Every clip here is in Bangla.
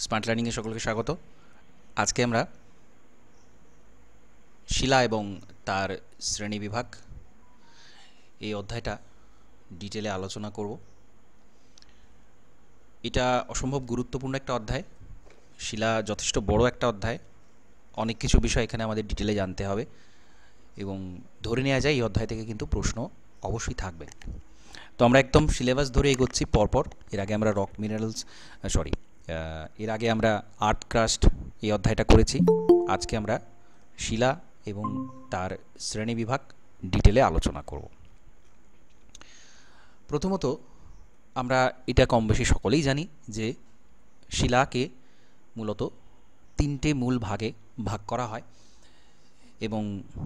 স্মার্ট লার্নিংয়ে সকলকে স্বাগত। আজকে আমরা শিলা এবং তার শ্রেণীবিভাগ এই অধ্যায়টা ডিটেলে আলোচনা করব। এটা অসম্ভব গুরুত্বপূর্ণ একটা অধ্যায়। শিলা যথেষ্ট বড় একটা অধ্যায়, অনেক কিছু বিষয় এখানে আমাদের ডিটেলে জানতে হবে এবং ধরে নেওয়া যায় এই অধ্যায় থেকে কিন্তু প্রশ্ন অবশ্যই থাকবে। তো আমরা একদম সিলেবাস ধরে এগোচ্ছি পরপর। এর আগে আমরা রক মিনারেলস এর আগে আমরা আর্থ ক্রাস্ট এই অধ্যায়টা করেছি। আজকে আমরা শিলা এবং তার শ্রেণীবিভাগ ডিটেলে আলোচনা করব। প্রথমত আমরা এটা কম বেশি সকলেই জানি যে শিলাকে মূলত তিনটে মূল ভাগে ভাগ করা হয় এবং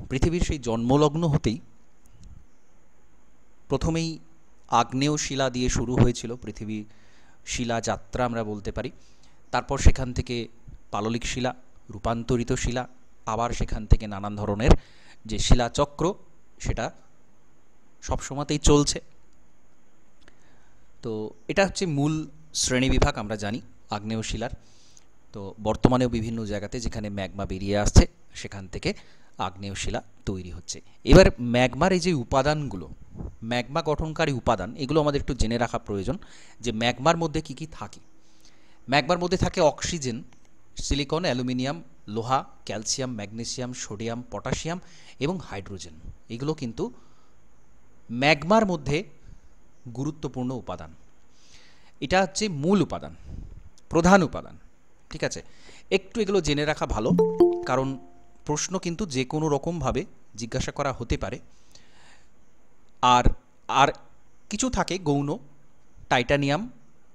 পৃথিবীর সেই জন্মলগ্ন হতেই প্রথমেই আগ্নেয় শিলা দিয়ে শুরু হয়েছিল পৃথিবী শিলা যাত্রা আমরা বলতে পারি। তারপর সেখান থেকে পাললিক শিলা, রূপান্তরিত শিলা, আবার সেখান থেকে নানান ধরনের যে শিলাচক্র সেটা সবসময়তেই চলছে। তো এটা হচ্ছে মূল শ্রেণীবিভাগ আমরা জানি আগ্নেয় শিলার। তো বর্তমানেও বিভিন্ন জায়গাতে যেখানে ম্যাগমা বেরিয়ে আসছে সেখান থেকে আগ্নেয় শিলা তৈরি হচ্ছে। এবার ম্যাগমার এই যে উপাদানগুলো, ম্যাগমা গঠনকারী উপাদান, এগুলো আমাদের একটু জেনে রাখা প্রয়োজন যে ম্যাগমার মধ্যে কি কি থাকে। ম্যাগমার মধ্যে থাকে অক্সিজেন, সিলিকন, অ্যালুমিনিয়াম, লোহা, ক্যালসিয়াম, ম্যাগনেসিয়াম, সোডিয়াম, পটাশিয়াম এবং হাইড্রোজেন। এগুলো কিন্তু ম্যাগমার মধ্যে গুরুত্বপূর্ণ উপাদান। এটা হচ্ছে মূল উপাদান, প্রধান উপাদান। ঠিক আছে, একটু এগুলো জেনে রাখা ভালো, কারণ প্রশ্ন কিন্তু যে কোনো রকমভাবে জিজ্ঞাসা করা হতে পারে। আর আর কিছু থাকে গৌণ, টাইটানিয়াম,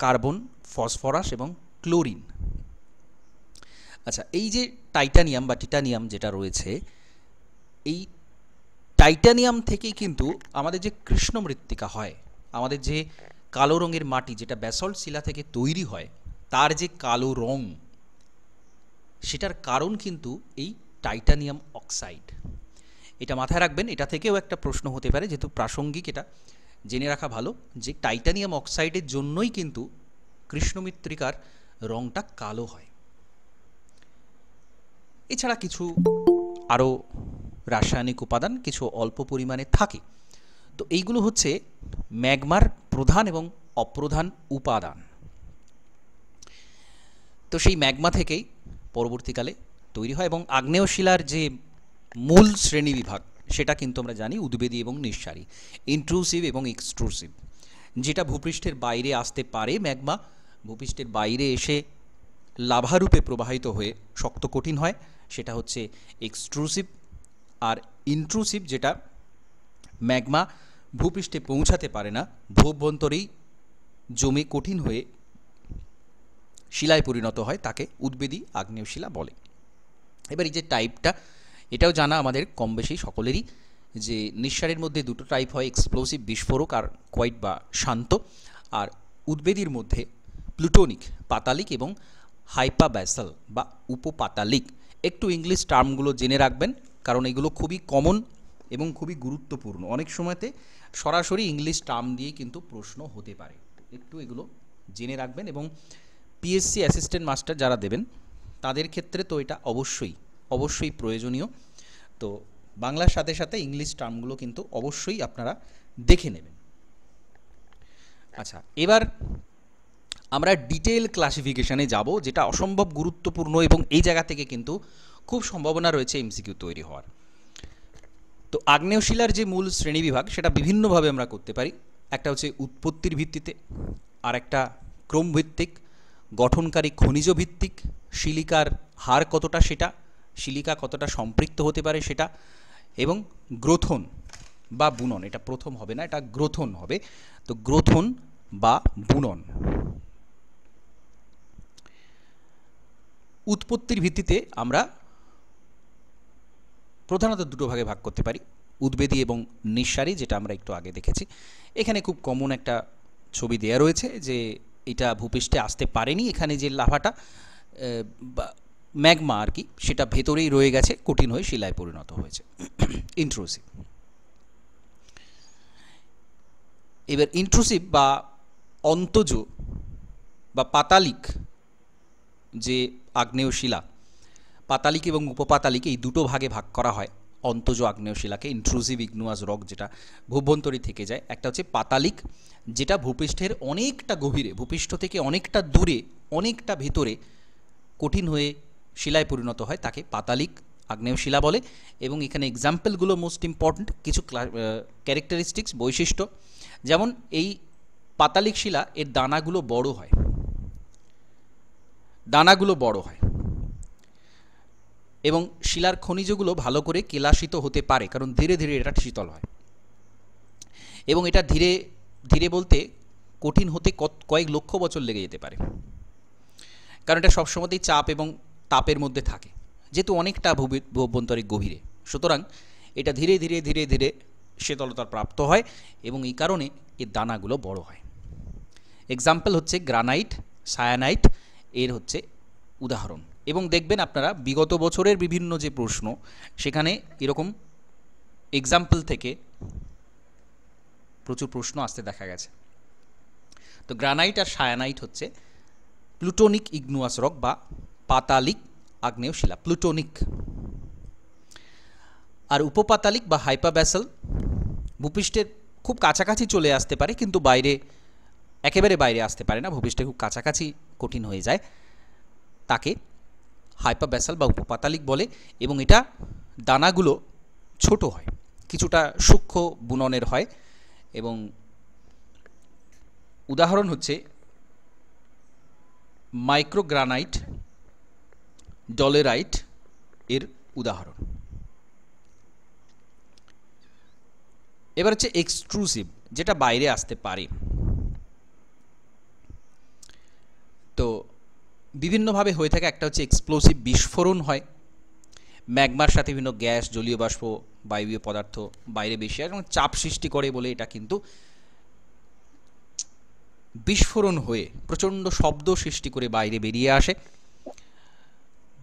কার্বন, ফসফরাস এবং ক্লোরিন। আচ্ছা, এই যে টাইটানিয়াম বা টিটানিয়াম যেটা রয়েছে, এই টাইটানিয়াম থেকেই কিন্তু আমাদের যে কৃষ্ণ মৃত্তিকা হয়, আমাদের যে কালো রঙের মাটি যেটা ব্যাসল্ট শিলা থেকে তৈরি হয়, তার যে কালো রং, সেটার কারণ কিন্তু এই টাইটানিয়াম অক্সাইড। এটা মাথায় রাখবেন, এটা থেকেও একটা প্রশ্ন হতে পারে, যেহেতু প্রাসঙ্গিক এটা জেনে রাখা ভালো যে টাইটানিয়াম অক্সাইডের জন্যই কিন্তু কৃষ্ণ মৃত্তিকার রংটা কালো হয়। এছাড়া কিছু আরও রাসায়নিক উপাদান কিছু অল্প পরিমাণে থাকে। তো এইগুলো হচ্ছে ম্যাগমার প্রধান এবং অপ্রধান উপাদান। তো সেই ম্যাগমা থেকেই পরবর্তীকালে তৈরি হয় এবং আগ্নেয় শিলার যে মূল শ্রেণীবিভাগ সেটা কিন্তু আমরা জানি উদ্বেদী এবং নিঃসারী, ইন্ট্রুসিভ এবং এক্সট্রুসিভ। যেটা ভূপৃষ্ঠের বাইরে আসতে পারে ম্যাগমা, ভূপৃষ্ঠের বাইরে এসে লাভারূপে প্রবাহিত হয়ে শক্ত কঠিন হয়, সেটা হচ্ছে এক্সট্রুসিভ। আর ইন্ট্রুসিভ যেটা ম্যাগমা ভূপৃষ্ঠে পৌঁছাতে পারে না, ভূভ্যন্তরেই জমে কঠিন হয়ে শিলায় পরিণত হয়, তাকে উদ্বেদী আগ্নেয় শিলা বলে। এবার এই যে টাইপটা, এটাও জানা আমাদের কম বেশি সকলেরই যে নিঃসারের মধ্যে দুটো টাইপ হয়, এক্সপ্লোসিভ বিস্ফোরক আর কোয়াইট বা শান্ত। আর উদ্বেদীর মধ্যে প্লুটোনিক পাতালিক এবং হাইপাব্যাসাল বা উপপাতালিক। একটু ইংলিশ টার্মগুলো জেনে রাখবেন, কারণ এগুলো খুবই কমন এবং খুবই গুরুত্বপূর্ণ। অনেক সময়তে সরাসরি ইংলিশ টার্ম দিয়ে কিন্তু প্রশ্ন হতে পারে, একটু এগুলো জেনে রাখবেন। এবং পিএসসি অ্যাসিস্ট্যান্ট মাস্টার যারা দেবেন তাদের ক্ষেত্রে তো এটা অবশ্যই প্রয়োজনীয়। তো বাংলার সাথে সাথে ইংলিশ টার্মগুলো কিন্তু অবশ্যই আপনারা দেখে নেবেন। আচ্ছা, এবার আমরা ডিটেল ক্লাসিফিকেশানে যাব, যেটা অসম্ভব গুরুত্বপূর্ণ এবং এই জায়গা থেকে কিন্তু খুব সম্ভাবনা রয়েছে এমসিকিউ তৈরি হওয়ার। তো আগ্নেয় শিলার যে মূল শ্রেণীবিভাগ সেটা বিভিন্নভাবে আমরা করতে পারি। একটা হচ্ছে উৎপত্তির ভিত্তিতে, আর একটা ক্রমভিত্তিক, গঠনকারী খনিজ ভিত্তিক, সিলিকার হার কতটা সেটা, সিলিকা কতটা সম্পৃক্ত হতে পারে সেটা, এবং গ্রথন বা বুনন। এটা প্রথম হবে না, এটা গ্রথন হবে। তো গ্রথন বা বুনন। উৎপত্তির ভিত্তিতে আমরা প্রধানত দুটো ভাগে ভাগ করতে পারি, উদ্বেদী এবং নিঃসারী, যেটা আমরা একটু আগে দেখেছি। এখানে খুব কমন একটা ছবি দেয়া রয়েছে যে এটা ভূপৃষ্ঠে আসতে পারেনি, এখানে যে লাভাটা ম্যাগমা আর কি, সেটা ভেতরেই রয়ে গেছে, কঠিন হয়ে শিলায় পরিণত হয়েছে, ইন্ট্রুসিভ। এবার ইন্ট্রুসিভ বা অন্তজ বা পাতালিক যে আগ্নেয় শিলা, পাতালিক এবং উপপাতালিক এই দুটো ভাগে ভাগ করা হয় অন্তজ আগ্নেয় শিলাকে, ইন্ট্রুসিভ ইগনিয়াস রক যেটা ভূভ্যন্তরে থেকে যায়। একটা হচ্ছে পাতালিক, যেটা ভূপৃষ্ঠের অনেকটা গভীরে, ভূপৃষ্ঠ থেকে অনেকটা দূরে, অনেকটা ভেতরে কঠিন হয়ে শিলায় পরিণত হয়, তাকে পাতালিক আগ্নেয় শিলা বলে। এবং এখানে এক্সাম্পলগুলো মোস্ট ইম্পর্ট্যান্ট, কিছু ক্যারেক্টারিস্টিক্স, বৈশিষ্ট্য, যেমন এই পাতালিক শিলা এর দানাগুলো বড় হয়, এবং শিলার খনিজগুলো ভালো করে কেলাসিত হতে পারে, কারণ ধীরে ধীরে এটা শীতল হয়। এবং এটা ধীরে ধীরে বলতে কঠিন হতে কয়েক লক্ষ বছর লেগে যেতে পারে, কারণ এটা সবসময়তেই চাপ এবং তাপের মধ্যে থাকে, যেহেতু অনেকটা ভূভ্যন্তরিক গভীরে। সুতরাং এটা ধীরে ধীরে ধীরে ধীরে শীতলতা প্রাপ্ত হয়, এবং এই কারণে এর দানাগুলো বড় হয়। এক্সাম্পল হচ্ছে গ্রানাইট, সায়ানাইট এর হচ্ছে উদাহরণ। এবং দেখবেন আপনারা বিগত বছরের বিভিন্ন যে প্রশ্ন, সেখানে এরকম এক্সাম্পল থেকে প্রচুর প্রশ্ন আসতে দেখা গেছে। তো গ্রানাইট আর সায়ানাইট হচ্ছে প্লুটোনিক ইগনিয়াস রক বা পাতালিক আগ্নেয় শিলা, প্লুটোনিক। আর উপপাতালিক বা হাইপাব্যাসাল ভূপৃষ্ঠের খুব কাছাকাছি চলে আসতে পারে, কিন্তু বাইরে, একেবারে বাইরে আসতে পারে না, ভূপৃষ্ঠের খুব কাছাকাছি কঠিন হয়ে যায়, তাকে হাইপাব্যাসাল বা উপপাতালিক বলে। এবং এটা দানাগুলো ছোট হয়, কিছুটা সূক্ষ্ম বুননের হয়। এবং উদাহরণ হচ্ছে মাইক্রোগ্রানাইট, ডলেরাইট এর উদাহরণ। এবার হচ্ছে এক্সট্রুসিভ, যেটা বাইরে আসতে পারে। তো বিভিন্নভাবে হয়ে থাকে। একটা হচ্ছে এক্সপ্লোসিভ, বিস্ফোরণ হয়, ম্যাগমার সাথে বিভিন্ন গ্যাস, জলীয় বাষ্প, বায়বীয় পদার্থ বাইরে বেশি আসে এবং চাপ সৃষ্টি করে বলে এটা কিন্তু বিস্ফোরণ হয়ে প্রচণ্ড শব্দ সৃষ্টি করে বাইরে বেরিয়ে আসে।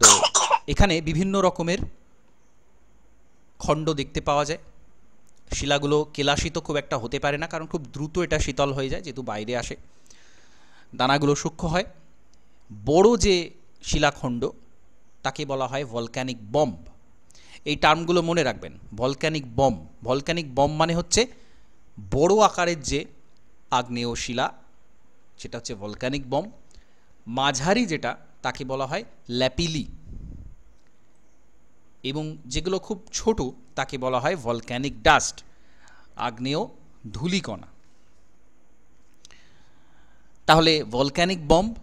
তো এখানে বিভিন্ন রকমের খণ্ড দেখতে পাওয়া যায়। শিলাগুলো কেলাসিত খুব একটা হতে পারে না, কারণ খুব দ্রুত এটা শীতল হয়ে যায় যেহেতু বাইরে আসে। দানাগুলো সূক্ষ্ম হয়। বড় যে শিলাখণ্ড তাকে বলা হয় ভলক্যানিক বম্ব। এই টার্মগুলো মনে রাখবেন, ভলক্যানিক বম্ব। ভলক্যানিক বম্ব মানে হচ্ছে বড় আকারের যে আগ্নেয় শিলা, সেটা হচ্ছে ভলক্যানিক বম্ব। মাঝারি যেটা, তাকে বলা হয় ল্যাপিলি, এবং যেগুলো খুব ছোট তাকে বলা হয় ভলক্যানিক ডাস্ট, আগ্নেয় ধূলিকণা। তাহলে ভলক্যানিক বম্ব,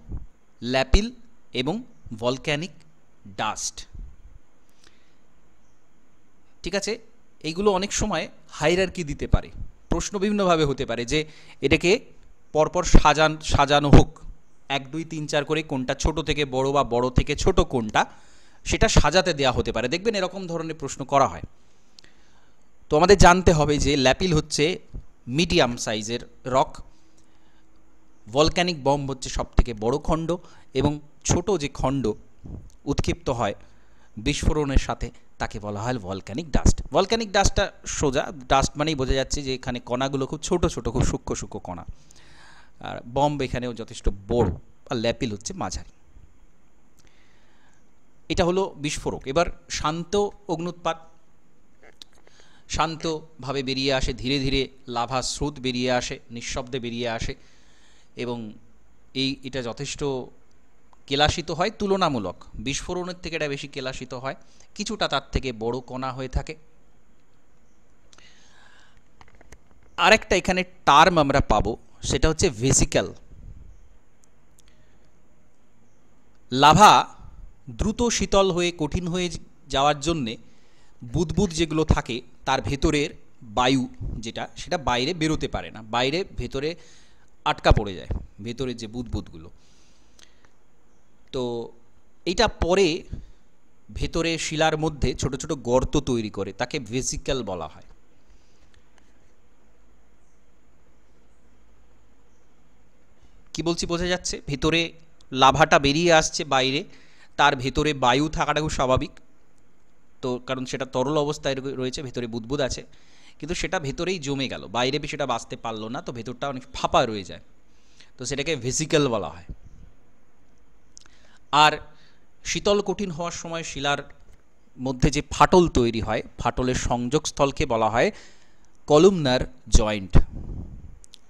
ল্যাপিল এবং ভলক্যানিক ডাস্ট, ঠিক আছে। এইগুলো অনেক সময় হাইরার্কি দিতে পারে, প্রশ্ন বিভিন্নভাবে হতে পারে যে এটাকে পরপর সাজানো হোক, 1 2 3 4 করে, কোনটা ছোট থেকে বড় বা বড় থেকে ছোট কোনটা, সেটা সাজাতে দেওয়া হতে পারে। দেখবেন এরকম ধরনের প্রশ্ন করা হয়। তো আমাদের জানতে হবে যে ল্যাপিল হচ্ছে মিডিয়াম সাইজের রক, ভলক্যানিক বম্ব হচ্ছে সবথেকে বড় খণ্ড, এবং ছোট যে খণ্ড উৎক্ষিপ্ত হয় বিস্ফোরণের সাথে তাকে বলা হয় ভলক্যানিক ডাস্ট। ভলক্যানিক ডাস্টটা সোজা, ডাস্ট মানেই বোঝা যাচ্ছে যে এখানে কণাগুলো খুব ছোট ছোট, খুব সূক্ষ্ম সূক্ষ্ম কণা। আর বম্ব এখানেও যথেষ্ট বড়, আর ল্যাপিল হচ্ছে মাঝারি। এটা হলো বিস্ফোরক। এবার শান্ত অগ্নুৎপাত, শান্তভাবে বেরিয়ে আসে, ধীরে ধীরে লাভা স্রোত বেরিয়ে আসে, নিঃশব্দে বেরিয়ে আসে, এবং এটা যথেষ্ট কেলাসিত হয় তুলনামূলক। বিস্ফোরণের থেকে এটা বেশি কেলাসিত হয়, কিছুটা তার থেকে বড় কণা হয়ে থাকে। আরেকটা এখানে টার্ম আমরা পাবো, সেটা হচ্ছে ভেসিক্যাল। লাভা দ্রুত শীতল হয়ে কঠিন হয়ে যাওয়ার জন্যে বুদবুদ যেগুলো থাকে তার ভেতরের বায়ু যেটা, সেটা বাইরে বেরোতে পারে না, ভেতরে আটকা পড়ে যায়, ভেতরের যে বুদবুদগুলো। তো এইটা পরে ভেতরে শিলার মধ্যে ছোট ছোট গর্ত তৈরি করে, তাকে ভেসিক্যাল বলা হয়। কি বলছি বোঝা যাচ্ছে? ভেতরে লাভাটা বেরিয়ে আসছে বাইরে, তার ভেতরে বায়ু থাকাটা খুব স্বাভাবিক, তো কারণ সেটা তরল অবস্থায় রয়েছে, ভেতরে বুদবুদ আছে, কিন্তু সেটা ভেতরেই জমে গেল, বাইরে সেটা বাঁচতে পারলো না, তো ভেতরটা অনেক ফাঁপা রয়ে যায়, তো সেটাকে ভেসিক্যাল বলা হয়। আর শীতল কঠিন হওয়ার সময় শিলার মধ্যে যে ফাটল তৈরি হয়, ফাটলের সংযোগস্থলকে বলা হয় কলুমনার জয়েন্ট।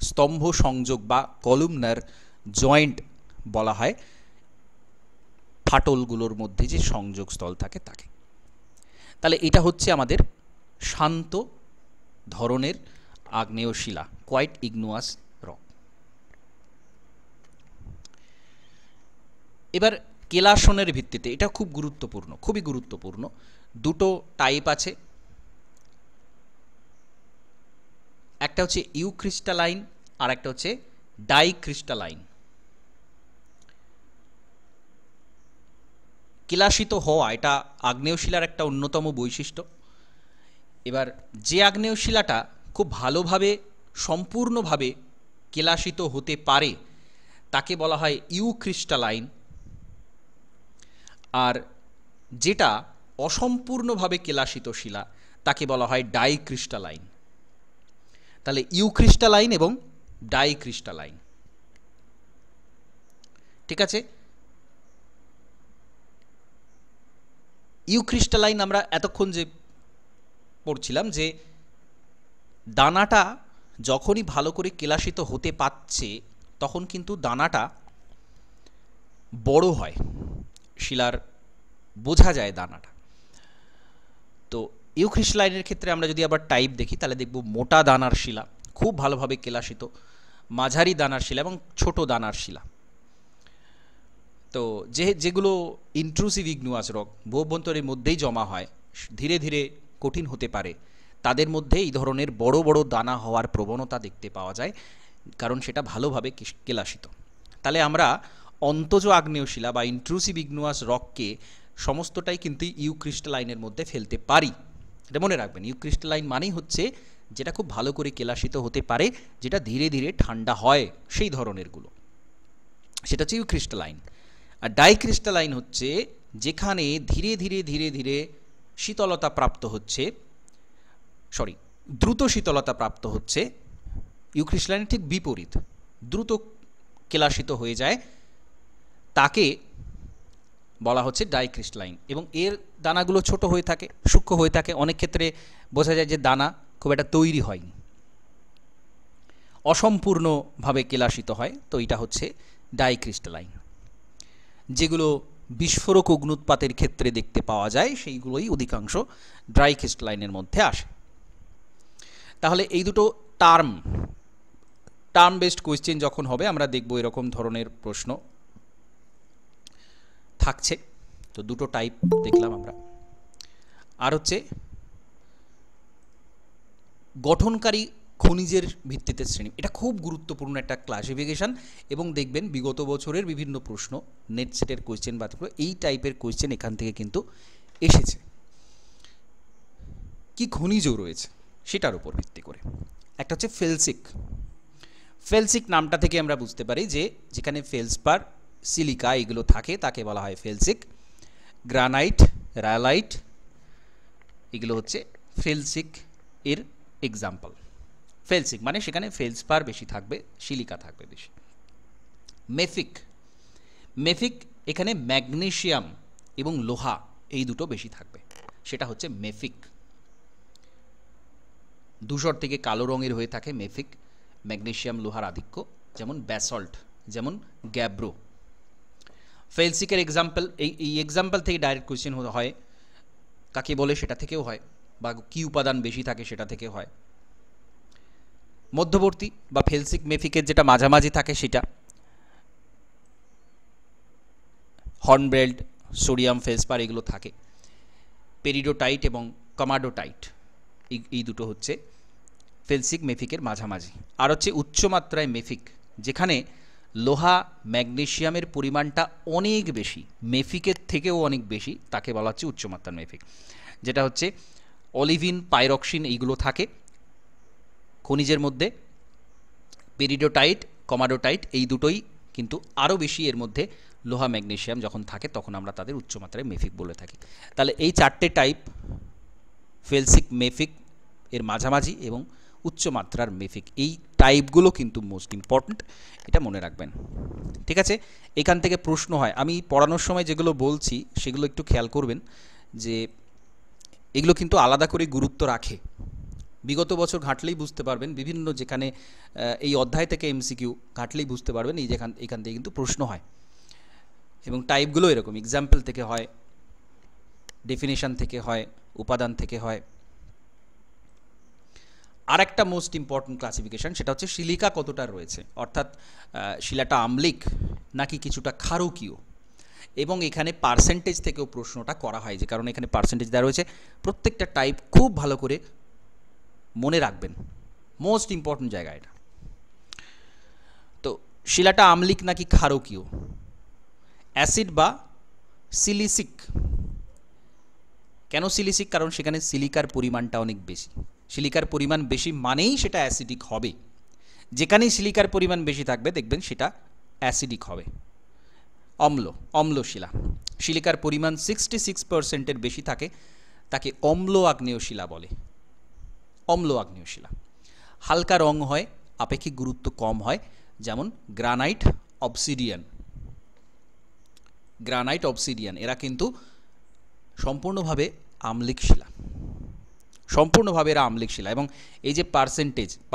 স্তম্ভ সংযোগ বা কলুমনার জয়েন্ট বলা হয় ফাটলগুলোর মধ্যে যে সংযোগস্থল থাকে তাকে। তাহলে এটা হচ্ছে আমাদের শান্ত ধরনের আগ্নেয় শিলা, কোয়াইট ইগনুয়াস রক। এবার কেলাসনের ভিত্তিতে, এটা খুব গুরুত্বপূর্ণ, খুবই গুরুত্বপূর্ণ। দুটো টাইপ আছে, একটা হচ্ছে ইউক্রিস্টালাইন আর একটা হচ্ছে ডাইক্রিস্টালাইন। কেলাসিত হওয়া এটা আগ্নেয় শিলার একটা অন্যতম বৈশিষ্ট্য। এবার যে আগ্নেয় শিলাটা খুব ভালোভাবে সম্পূর্ণভাবে কেলাসিত হতে পারে তাকে বলা হয় ইউক্রিস্টালাইন, আর যেটা অসম্পূর্ণভাবে কেলাসিত শিলা তাকে বলা হয় ডাইক্রিস্টালাইন। তাহলে ইউক্রিস্টালাইন এবং ডাইক্রিস্টালাইন, ঠিক আছে। ইউক্রিস্টালাইন আমরা এতক্ষণ যে পড়ছিলাম যে দানাটা যখনই ভালো করে কেলাসিত হতে পারছে তখন কিন্তু দানাটা বড় হয়, শিলার বোঝা যায় দানাটা। তো ইউক্রিস্টালাইনের ক্ষেত্রে আমরা যদি আবার টাইপ দেখি তাহলে দেখব মোটা দানার শিলা, খুব ভালোভাবে কেলাসিত, মাঝারি দানার শিলা এবং ছোট দানার শিলা। তো যেগুলো ইন্ট্রুসিভ ইগনুয়াস রক ভূঅভ্যন্তরের মধ্যেই জমা হয়, ধীরে ধীরে কঠিন হতে পারে, তাদের মধ্যে এই ধরনের বড় বড় দানা হওয়ার প্রবণতা দেখতে পাওয়া যায়, কারণ সেটা ভালোভাবে কেলাসিত। তাহলে আমরা অন্তজ আগ্নেয় শিলা বা ইন্ট্রুসিভ ইগনুয়াস রককে সমস্তটাই কিন্তু ইউক্রিস্টালাইনের মধ্যে ফেলতে পারি। এটা মনে রাখবেন, ইউক্রিস্টালাইন মানেই হচ্ছে যেটা খুব ভালো করে কেলাসিত হতে পারে, যেটা ধীরে ধীরে ঠান্ডা হয়, সেই ধরনেরগুলো, সেটা হচ্ছে ইউক্রিস্টালাইন। আর ডাইক্রিস্টালাইন হচ্ছে যেখানে ধীরে ধীরে ধীরে ধীরে শীতলতা প্রাপ্ত হচ্ছে, দ্রুত শীতলতা প্রাপ্ত হচ্ছে। ইউক্রিস্টালাইনের ঠিক বিপরীত, দ্রুত কেলাসিত হয়ে যায়, তাকে বলা হচ্ছে ডাইক্রিস্টালাইন। এবং এর দানাগুলো ছোট হয়ে থাকে, সূক্ষ্ম হয়ে থাকে, অনেক ক্ষেত্রে বোঝা যায় যে দানা খুব একটা তৈরি হয়নি, অসম্পূর্ণভাবে কেলাসিত হয়। তো এটা হচ্ছে ডাইক্রিস্টালাইন। যেগুলো বিস্ফোরক অগ্নুৎপাতের ক্ষেত্রে দেখতে পাওয়া যায় সেইগুলোই অধিকাংশ ডাইক্রিস্টালাইনের মধ্যে আসে। তাহলে এই দুটো টার্ম বেসড কোয়েশ্চেন যখন হবে আমরা দেখব এরকম ধরনের প্রশ্ন থাকছে। তো দুটো টাইপ দেখলাম আমরা। আর হচ্ছে গঠনকারী খনিজের ভিত্তিতে শ্রেণী, এটা খুব গুরুত্বপূর্ণ একটা ক্লাসিফিকেশন, এবং দেখবেন বিগত বছরের বিভিন্ন প্রশ্ন, নেট সেটের কোয়েশ্চেন বা এই টাইপের কোয়েশ্চেন এখান থেকে কিন্তু এসেছে। কি খনিজ রয়েছে সেটার উপর ভিত্তি করে। একটা হচ্ছে ফেলসিক। ফেলসিক নামটা থেকে আমরা বুঝতে পারি যে যেখানে ফেলসপার, সিলিকা এগুলো থাকে তাকে বলা হয় ফেলসিক। গ্রানাইট, রায়ালাইট এগুলো হচ্ছে ফেলসিক এর এক্সাম্পল। ফেলসিক মানে সেখানে ফেলসপার বেশি থাকবে, সিলিকা থাকবে বেশি। মেফিক এখানে ম্যাগনেসিয়াম এবং লোহা এই দুটো বেশি থাকবে, সেটা হচ্ছে মেফিক। ধূসর থেকে কালো রঙের হয়ে থাকে মেফিক, ম্যাগনেসিয়াম লোহার আধিক্য, যেমন ব্যাসল্ট, যেমন গ্যাব্রো। ফেলসিকের এক্সাম্পল, এই এক্সাম্পল থেকে ডাইরেক্ট কোয়েশ্চেন হয়, কাকে বলে সেটা থেকেও হয়, বা কি উপাদান বেশি থাকে সেটা থেকে হয়। মধ্যবর্তী বা ফেলসিক মেফিকের যেটা মাঝামাঝি থাকে সেটা হর্নবেল্ট, সোডিয়াম ফেলসপার এগুলো থাকে। পেরিডোটাইট এবং কমাডোটাইট এই দুটো হচ্ছে ফেলসিক মেফিকের মাঝামাঝি। আর হচ্ছে উচ্চমাত্রায় মেফিক, যেখানে লোহা ম্যাগনেসিয়ামের পরিমাণটা অনেক বেশি, মেফিকের থেকেও অনেক বেশি, তাকে বলা হচ্ছে উচ্চমাত্রার মেফিক। যেটা হচ্ছে অলিভিন, পাইরক্সিন এইগুলো থাকে খনিজের মধ্যে। পেরিডোটাইট, কমাডোটাইট এই দুটোই কিন্তু আরও বেশি, এর মধ্যে লোহা ম্যাগনেসিয়াম যখন থাকে তখন আমরা তাদের উচ্চমাত্রায় মেফিক বলে থাকি। তাহলে এই চারটে টাইপ, ফেলসিক, মেফিক এর মাঝামাঝি এবং উচ্চ মাত্রার মেফিক। এই টাইপগুলো কিন্তু মোস্ট ইম্পর্ট্যান্ট, এটা মনে রাখবেন। ঠিক আছে, এখান থেকে প্রশ্ন হয়, আমি পড়ানোর সময় যেগুলো বলছি সেগুলো একটু খেয়াল করবেন যে এগুলো কিন্তু আলাদা করে গুরুত্ব রাখে। বিগত বছর ঘাঁটলেই বুঝতে পারবেন, বিভিন্ন যেখানে এই অধ্যায় থেকে এমসিকিউ ঘাঁটলেই বুঝতে পারবেন এই এখান থেকে কিন্তু প্রশ্ন হয়, এবং টাইপগুলো এরকম এক্সাম্পল থেকে হয়, ডেফিনেশন থেকে হয়, উপাদান থেকে হয়। আর একটা মোস্ট ইম্পর্ট্যান্ট ক্লাসিফিকেশন, সেটা হচ্ছে শিলিকা কতটা রয়েছে, অর্থাৎ শিলাটা আম্লিক নাকি কিছুটা ক্ষারকীয়, এবং এখানে পার্সেন্টেজ থেকেও প্রশ্নটা করা হয়, যে কারণে এখানে পার্সেন্টেজ দেওয়া রয়েছে। প্রত্যেকটা টাইপ খুব ভালো করে মনে রাখবেন, মোস্ট ইম্পর্ট্যান্ট জায়গা এটা। তো শিলাটা আম্লিক নাকি ক্ষারকীয়, অ্যাসিড বা সিলিসিক। কেন সিলিসিক? কারণ সেখানে সিলিকার পরিমাণটা অনেক বেশি। সিলিকার পরিমাণ বেশি মানেই সেটা অ্যাসিডিক হবে। যেখানেই সিলিকার পরিমাণ বেশি থাকবে দেখবেন সেটা অ্যাসিডিক হবে। অম্ল শিলা, সিলিকার পরিমাণ 66%-এর বেশি থাকে, তাকে অম্ল আগ্নেয় শিলা বলে, অম্ল আগ্নেয় শিলা। হালকা রং হয়, আপেক্ষিক গুরুত্ব কম হয়, যেমন গ্রানাইট, অবসিডিয়ান, এরা কিন্তু সম্পূর্ণভাবে আম্লিক শিলা, সম্পূর্ণভাবে এরা আম্লিক শিলা। এবং এই যে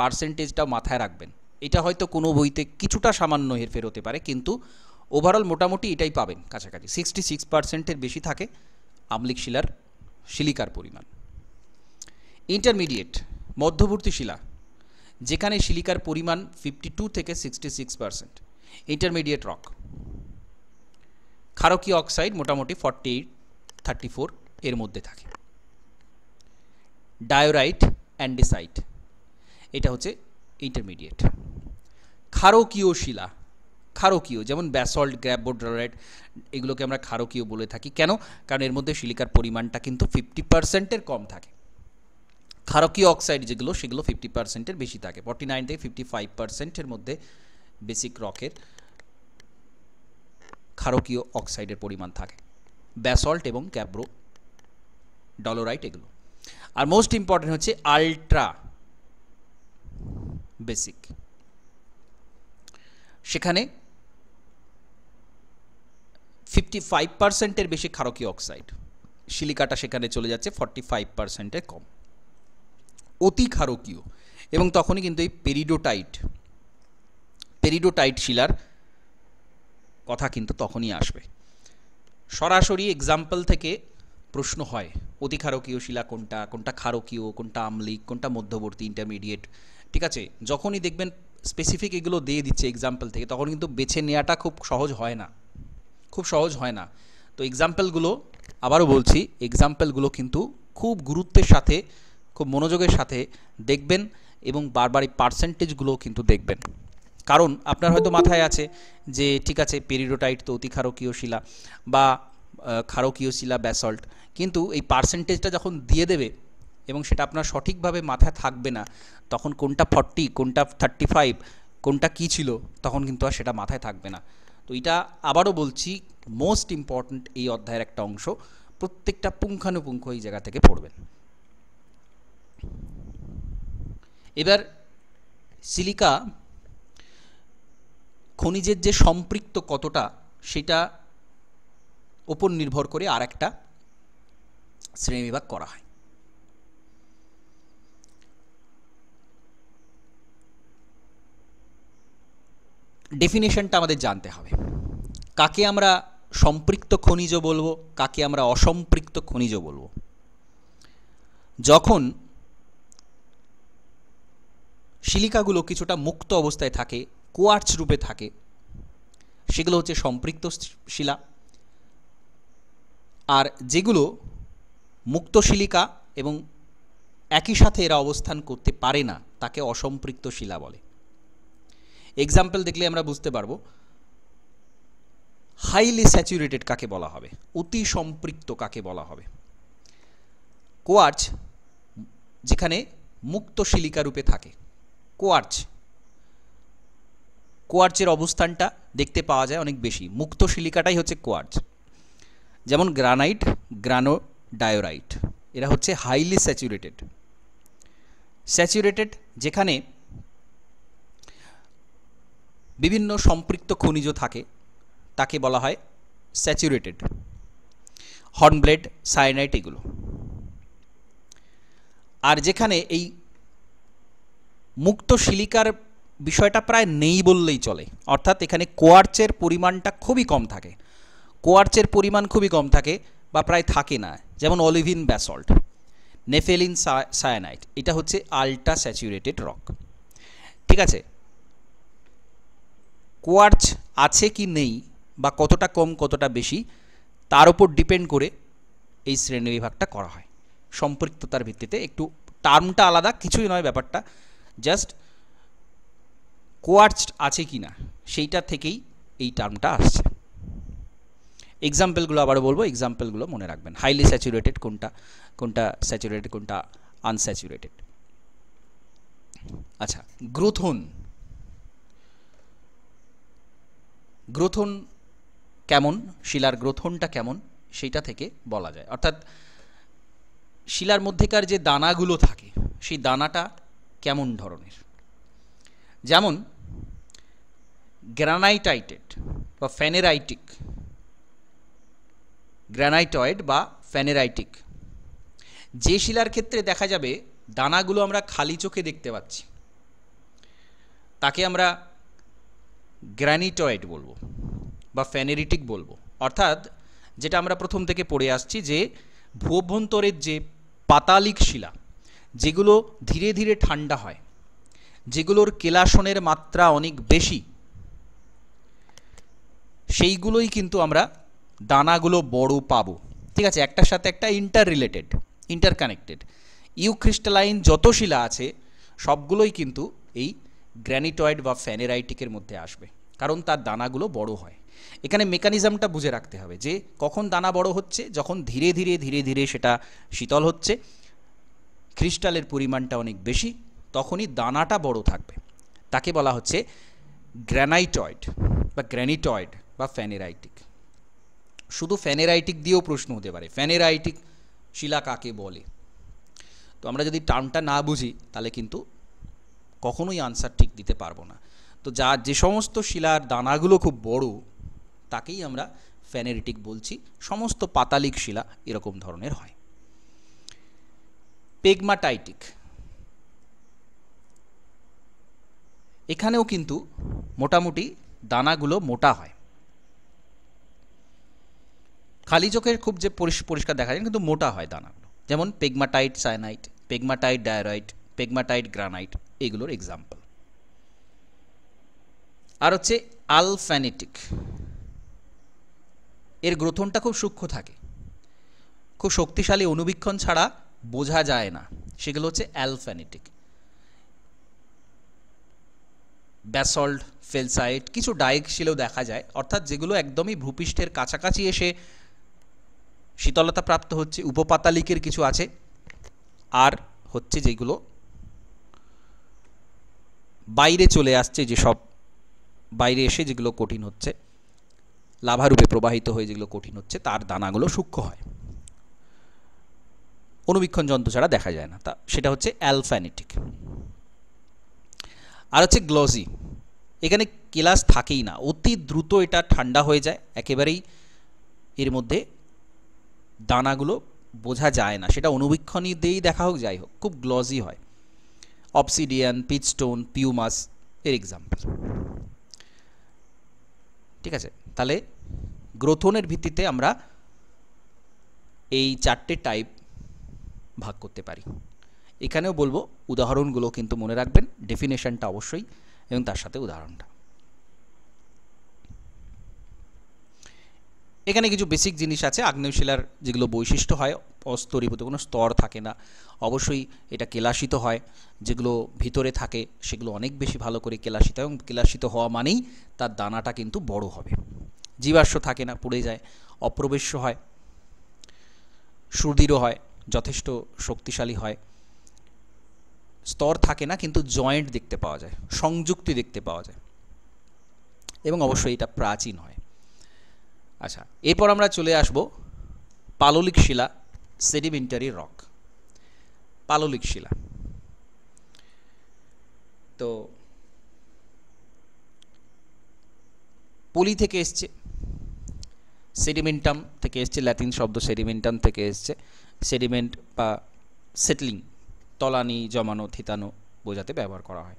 পার্সেন্টেজটাও মাথায় রাখবেন, এটা হয়তো কোনো বইতে কিছুটা সামান্য হেরফের হতে পারে, কিন্তু ওভারঅল মোটামুটি এটাই পাবেন কাছাকাছি। 66%-এর বেশি থাকে আম্লিক শিলার সিলিকার পরিমাণ। ইন্টারমিডিয়েট, মধ্যবর্তী শিলা, যেখানে সিলিকার পরিমাণ 52 থেকে 66%, ইন্টারমিডিয়েট রক। ক্ষারকীয় অক্সাইড মোটামুটি 48-34 এর মধ্যে থাকে। ডায়োরাইট, অ্যান্ডিসাইট, এটা হচ্ছে ইন্টারমিডিয়েট। ক্ষারকীয় শিলা, ক্ষারকীয় যেমন ব্যাসল্ট, গ্র্যাবো, ডলোরাইট, এগুলোকে আমরা ক্ষারকীয় বলে থাকি। কেন? কারণ এর মধ্যে সিলিকার পরিমাণটা কিন্তু 50%-এর কম থাকে। ক্ষারকীয় অক্সাইড যেগুলো, সেগুলো 50%-এর বেশি থাকে, 49 থেকে 55%-এর মধ্যে বেসিক রকের ক্ষারকীয় অক্সাইডের পরিমাণ থাকে, ব্যাসল্ট এবং গ্যাব্রো, ডলোরাইট এগুলো। আর মোস্ট ইম্পর্টেন্ট হচ্ছে আল্ট্রা বেসিক, সেখানে 55%-এর বেশি ক্ষারকীয় অক্সাইড, সিলিকাটা সেখানে চলে যাচ্ছে 45%-এর কম। অতি ক্ষারকীয়, এবং তখনই কিন্তু এই পেরিডোটাইট শিলার কথা কিন্তু তখনই আসবে। সরাসরি এক্সাম্পল থেকে প্রশ্ন হয়, অতি ক্ষারকীয় শিলা কোনটা, কোনটা ক্ষারকীয়, কোনটা আম্লিক, কোনটা মধ্যবর্তী, ইন্টারমিডিয়েট। ঠিক আছে, যখনই দেখবেন স্পেসিফিক এগুলো দিয়ে দিচ্ছে এক্সাম্পল থেকে, তখন কিন্তু বেছে নেওয়াটা খুব সহজ হয় না। তো এক্সাম্পলগুলো, আবারও বলছি, এক্সাম্পলগুলো কিন্তু খুব গুরুত্বের সাথে, খুব মনোযোগের সাথে দেখবেন, এবং বারবার এই পার্সেন্টেজগুলো কিন্তু দেখবেন। কারণ আপনার হয়তো মাথায় আছে যে ঠিক আছে, পেরিডোটাইট তো অতি ক্ষারকীয় শিলা, বা ক্ষারকীয় শিলা ব্যাসল্ট, কিন্তু এই পার্সেন্টেজটা যখন দিয়ে দেবে এবং সেটা আপনার সঠিকভাবে মাথায় থাকবে না, তখন কোনটা 40, কোনটা 35, কোনটা কী ছিল, তখন কিন্তু আর সেটা মাথায় থাকবে না। তো এটা আবারও বলছি, মোস্ট ইম্পর্ট্যান্ট এই অধ্যায়ের একটা অংশ, প্রত্যেকটা পুঙ্খানুপুঙ্খ এই জায়গা থেকে পড়বেন। এবার সিলিকা খনিজের যে সম্পৃক্ত কতটা, সেটা ওপর নির্ভর করে আর একটা শ্রেণীবিভাগ করা হয়। ডেফিনেশনটা আমাদের জানতে হবে, কাকে আমরা সম্পৃক্ত খনিজ বলবো, কাকে আমরা অসম্পৃক্ত খনিজ বলবো। যখন সিলিকাগুলো কিছুটা মুক্ত অবস্থায় থাকে, কোয়ার্টজ রূপে থাকে, সেগুলো হচ্ছে সম্পৃক্ত শিলা। আর যেগুলো মুক্ত সিলিকা এবং একই সাথে এরা অবস্থান করতে পারে না, তাকে অসম্পৃক্ত শিলা বলে। এক্সাম্পল দেখলে আমরা বুঝতে পারবো হাইলি স্যাচুরেটেড কাকে বলা হবে, অতি সম্পৃক্ত কাকে বলা হবে। কোয়ার্টজ যেখানে মুক্ত সিলিকা রূপে থাকে, কোয়ার্টজের অবস্থানটা দেখতে পাওয়া যায় অনেক বেশি, মুক্ত সিলিকাটাই হচ্ছে কোয়ার্টজ। যেমন গ্রানাইট, গ্রানোডায়োরাইট, এরা হচ্ছে হাইলি স্যাচুরেটেড। স্যাচুরেটেড যেখানে বিভিন্ন সম্পৃক্ত খনিজ থাকে তাকে বলা হয় স্যাচুরেটেড। হর্নব্লেড, সায়ানাইট এগুলো। আর যেখানে এই মুক্ত সিলিকার বিষয়টা প্রায় নেই বললেই চলে, অর্থাৎ এখানে কোয়ার্চের পরিমাণটা খুবই কম থাকে, কোয়ার্চের পরিমাণ খুবই কম থাকে বা প্রায় থাকে না, যেমন অলিভিন ব্যাসল্ট, নেফেলিন সায়ানাইট, এটা হচ্ছে আল্ট্রা স্যাচুরেটেড রক। ঠিক আছে, কোয়ার্চ আছে কি নেই বা কতটা কম কতটা বেশি তার উপর ডিপেন্ড করে এই শ্রেণীবিভাগটা করা হয়, সম্পৃক্ততার ভিত্তিতে। একটু টার্মটা আলাদা, কিছুই নয় ব্যাপারটা, জাস্ট কোয়ার্চ আছে কি না সেইটা থেকেই এই টার্মটা আসছে। এক্সাম্পলগুলো আবার বলবো, এক্সাম্পলগুলো মনে রাখবেন। হাইলি স্যাচুরেটেড কোনটা, কোনটা স্যাচুরেটেড, কোনটা আনস্যাচুরেটেড। আচ্ছা, গ্রোথন। গ্রোথন কেমন, শিলার গ্রোথনটা কেমন সেইটা থেকে বলা যায়, অর্থাৎ শিলার মধ্যেকার যে দানাগুলো থাকে সেই দানাটা কেমন ধরনের। যেমন গ্রানাইটাইটেড বা ফ্যানেরাইটিক, গ্রানাইটয়েড বা ফ্যানেরাইটিক যে শিলার ক্ষেত্রে দেখা যাবে দানাগুলো আমরা খালি চোখে দেখতে পাচ্ছি তাকে আমরা গ্রানিটয়েড বলবো বা ফ্যানেরিটিক বলবো। অর্থাৎ যেটা আমরা প্রথম থেকে পড়ে আসছি যে ভূঅভ্যন্তরের যে পাতালিক শিলা যেগুলো ধীরে ধীরে ঠান্ডা হয়, যেগুলোর কেলাসনের মাত্রা অনেক বেশি, সেইগুলোই কিন্তু আমরা দানাগুলো বড় পাবো। ঠিক আছে, একটার সাথে একটা ইন্টার রিলেটেড, ইন্টারকানেক্টেড। ইউক্রিস্টালাইন যত শিলা আছে সবগুলোই কিন্তু এই গ্র্যানিটয়েড বা ফ্যানেরাইটিকের মধ্যে আসবে, কারণ তার দানাগুলো বড় হয়। এখানে মেকানিজমটা বুঝে রাখতে হবে যে কখন দানা বড় হচ্ছে, যখন ধীরে ধীরে ধীরে ধীরে সেটা শীতল হচ্ছে, ক্রিস্টালের পরিমাণটা অনেক বেশি, তখনই দানাটা বড় থাকবে। তাকে বলা হচ্ছে গ্র্যানাইটয়েড বা গ্র্যানিটয়েড বা ফ্যানেরাইটিক। শুধু ফ্যানেরাইটিক দিয়েও প্রশ্ন হতে পারে, ফ্যানেরাইটিক শিলা কাকে বলে। তো আমরা যদি টার্মটা না বুঝি তাহলে কিন্তু কখনোই আনসার ঠিক দিতে পারবো না। তো যে সমস্ত শিলার দানাগুলো খুব বড় তাকেই আমরা ফ্যানেরিটিক বলছি। সমস্ত পাতালিক শিলা এরকম ধরনের হয়। পেগমাটাইটিক, এখানেও কিন্তু মোটামুটি দানাগুলো মোটা হয়, খালি চোখের খুব যে পরিষ্কার দেখা যায় কিন্তু মোটা হয় দানাগুলো। যেমন pegmatite cyanide, pegmatite diorite, pegmatite granite এগুলোর এক্সাম্পল। আর হচ্ছে আলফ্যানিটিক, এর গ্রথনটা খুব সূক্ষ্ম থাকে, খুব শক্তিশালী অণুবীক্ষণ ছাড়া বোঝা যায় না, সেগুলো হচ্ছে অ্যালফ্যানিটিক। ব্যাসল্ট, ফেলসাইট, কিছু ডাইক শিলেও দেখা যায়, অর্থাৎ যেগুলো একদমই ভূপৃষ্ঠের কাছাকাছি এসে শীতলতা প্রাপ্ত হচ্ছে। উপপাতালিকের কিছু আছে, আর হচ্ছে যেগুলো বাইরে চলে আসছে, যেসব বাইরে এসে যেগুলো কঠিন হচ্ছে, লাভারূপে প্রবাহিত হয়ে যেগুলো কঠিন হচ্ছে, তার দানাগুলো সূক্ষ্ম হয়, অণুবীক্ষণ যন্ত্র ছাড়া দেখা যায় না, তা সেটা হচ্ছে অ্যালফ্যানিটিক। আর হচ্ছে গ্লজি, এখানে কেলাস থাকেই না, অতি দ্রুত এটা ঠান্ডা হয়ে যায়, একেবারেই এর মধ্যে দানাগুলো বোঝা যায় না, সেটা অণুবীক্ষণ দিয়েই দেখা হোক যাই হোক, খুব গ্লজি হয়। অবসিডিয়ান, পিচস্টোন, পিউমাস এর এক্সাম্পল। ঠিক আছে, তাহলে গ্রথনের ভিত্তিতে আমরা এই চারটে টাইপ ভাগ করতে পারি। এখানেও বলবো উদাহরণগুলো কিন্তু মনে রাখবেন, ডেফিনেশনটা অবশ্যই এবং তার সাথে উদাহরণটা। এখানে কিছু বেসিক জিনিস আছে। আগ্নেয় শিলার যেগুলো বৈশিষ্ট্য হয়, অস্তরীভূত, কোনো স্তর থাকে না, অবশ্যই এটা কেলাসিত হয়, যেগুলো ভিতরে থাকে সেগুলো অনেক বেশি ভালো করে কেলাসিত, এবং কেলাসিত হওয়া মানেই তার দানাটা কিন্তু বড় হবে। জীবাশ্ম থাকে না, পুড়ে যায়। অপ্রবেশ্য হয়, সুদৃঢ় হয়, যথেষ্ট শক্তিশালী হয়। স্তর থাকে না কিন্তু জয়েন্ট দেখতে পাওয়া যায়, সংযুক্তি দেখতে পাওয়া যায়, এবং অবশ্যই এটা প্রাচীন হয়। আচ্ছা, এরপর আমরা চলে আসব পাললিক শিলা, সেডিমেন্টারি রক। পাললিক শিলা তো পলি থেকে এসছে, সেডিমেন্টাম থেকে এসছে, ল্যাটিন শব্দ সেডিমেন্টাম থেকে এসছে। সেডিমেন্ট বা সেটলিং, তলানি, জমানো, থিতানো বোঝাতে ব্যবহার করা হয়।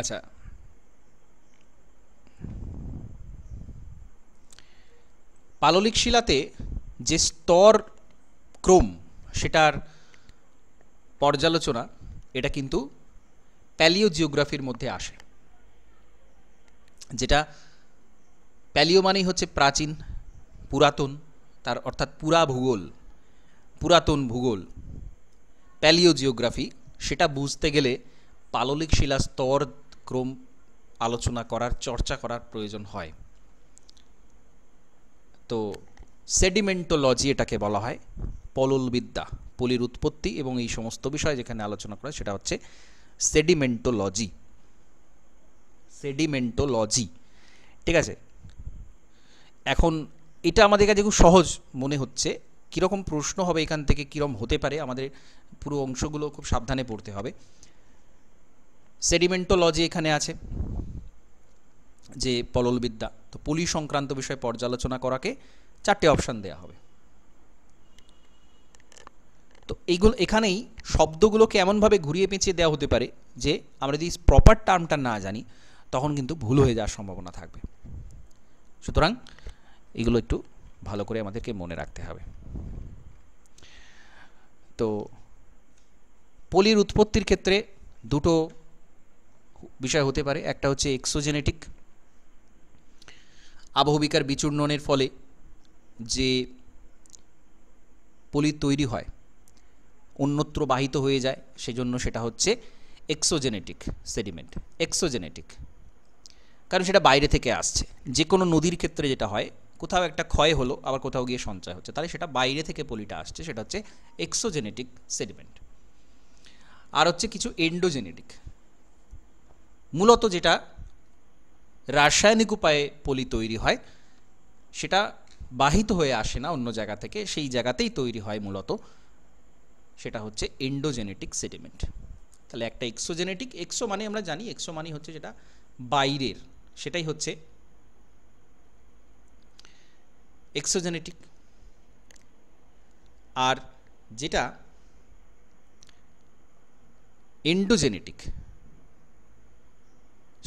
আচ্ছা, পাললিক শিলাতে যে স্তর ক্রম সেটার পর্যালোচনা, এটা কিন্তু প্যালিও জিওগ্রাফির মধ্যে আসে। যেটা প্যালিও মানেই হচ্ছে প্রাচীন, পুরাতন, তার অর্থাৎ পুরাতন ভূগোল। প্যালিও জিওগ্রাফি, সেটা বুঝতে গেলে পাললিক শিলা স্তর ক্রম আলোচনা করার, চর্চা করার প্রয়োজন হয়। তো সেডিমেন্টোলজি এটাকে বলা হয়, পললবিদ্যা, পলির উৎপত্তি এবং এই সমস্ত বিষয় যেখানে আলোচনা করা সেটা হচ্ছে সেডিমেন্টোলজি। ঠিক আছে। এখন এটা আমাদের কাছে খুব সহজ মনে হচ্ছে, কীরকম প্রশ্ন হবে এখান থেকে, কীরকম হতে পারে, আমাদের পুরো অংশগুলো খুব সাবধানে পড়তে হবে। সেডিমেন্টোলজি এখানে আছে যে পললবিদ্যা, তো পলি সংক্রান্ত বিষয় পর্যালোচনা করাকে 4টে অপশান দেওয়া হবে। তো এইগুলো এখানেই শব্দগুলোকে এমনভাবে ঘুরিয়ে পেঁচিয়ে দেওয়া হতে পারে যে আমরা যদি প্রপার টার্মটা না জানি তখন কিন্তু ভুল হয়ে যাওয়ার সম্ভাবনা থাকবে। সুতরাং এগুলো একটু ভালো করে আমাদেরকে মনে রাখতে হবে। তো পলির উৎপত্তির ক্ষেত্রে দুটো বিষয় হতে পারে। একটা হচ্ছে এক্সোজেনেটিক, আবহবিকার বিচূর্ণনের ফলে যে পলি তৈরি হয়, অন্যত্র বাহিত হয়ে যায়, সেজন্য সেটা হচ্ছে এক্সোজেনেটিক সেডিমেন্ট। এক্সোজেনেটিক কারণ সেটা বাইরে থেকে আসছে। যে কোনো নদীর ক্ষেত্রে যেটা হয়, কোথাও একটা ক্ষয় হলো, আবার কোথাও গিয়ে সঞ্চয় হচ্ছে, তাহলে সেটা বাইরে থেকে পলিটা আসছে, সেটা হচ্ছে এক্সোজেনেটিক সেডিমেন্ট। আর হচ্ছে কিছু এন্ডোজেনেটিক, মূলত যেটা রাসায়নিক উপায়ে পলি তৈরি হয়, সেটা বাহিত হয়ে আসে না অন্য জায়গা থেকে, সেই জায়গাতেই তৈরি হয় মূলত, সেটা হচ্ছে এন্ডোজেনেটিক সেডিমেন্ট। তাহলে একটা এক্সোজেনেটিক, এক্সো মানে আমরা জানি, এক্সো মানে হচ্ছে যেটা বাইরের, সেটাই হচ্ছে এক্সোজেনেটিক। আর যেটা এন্ডোজেনেটিক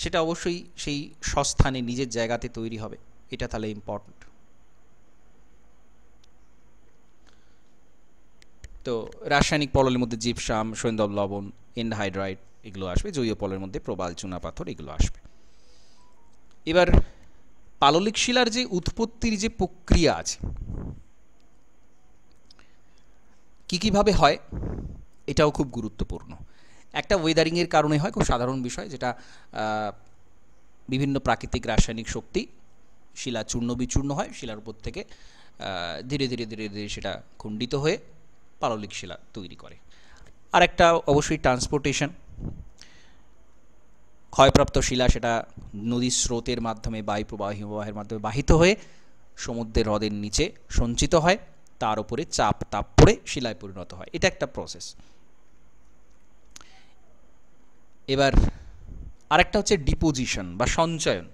সেটা অবশ্যই সেই স্বস্থানে নিজের জায়গাতে তৈরি হবে, এটা তাহলে ইম্পর্টেন্ট। তো রাসায়নিক পললের মধ্যে জিপসাম, সৈন্দব লবণ, এনহাইড্রাইট এগুলো আসবে। জৈব পলের মধ্যে প্রবাল, চুনাপাথর এগুলো আসবে। এবার পাললিক শিলার যে উৎপত্তির যে প্রক্রিয়া আছে, কীভাবে হয়, এটাও খুব গুরুত্বপূর্ণ। একটা ওয়েদারিংয়ের কারণে হয়, খুব সাধারণ বিষয়, যেটা বিভিন্ন প্রাকৃতিক রাসায়নিক শক্তি, শিলা চূর্ণ বিচূর্ণ হয়, শিলার উপর থেকে ধীরে ধীরে ধীরে ধীরে সেটা খণ্ডিত হয়ে পাললিক শিলা তৈরি করে। আর একটা অবশ্যই ট্রান্সপোর্টেশন, ক্ষয়প্রাপ্ত শিলা সেটা নদীর স্রোতের মাধ্যমে, বায়ু প্রবাহ, হিমবাহের মাধ্যমে বাহিত হয়ে সমুদ্রের হ্রদের নিচে সঞ্চিত হয়, তার উপরে চাপ তাপ পড়ে শিলায় পরিণত হয়। এটা একটা প্রসেস। এবার আরেকটা হচ্ছে ডিপোজিশন বা সঞ্চয়ন।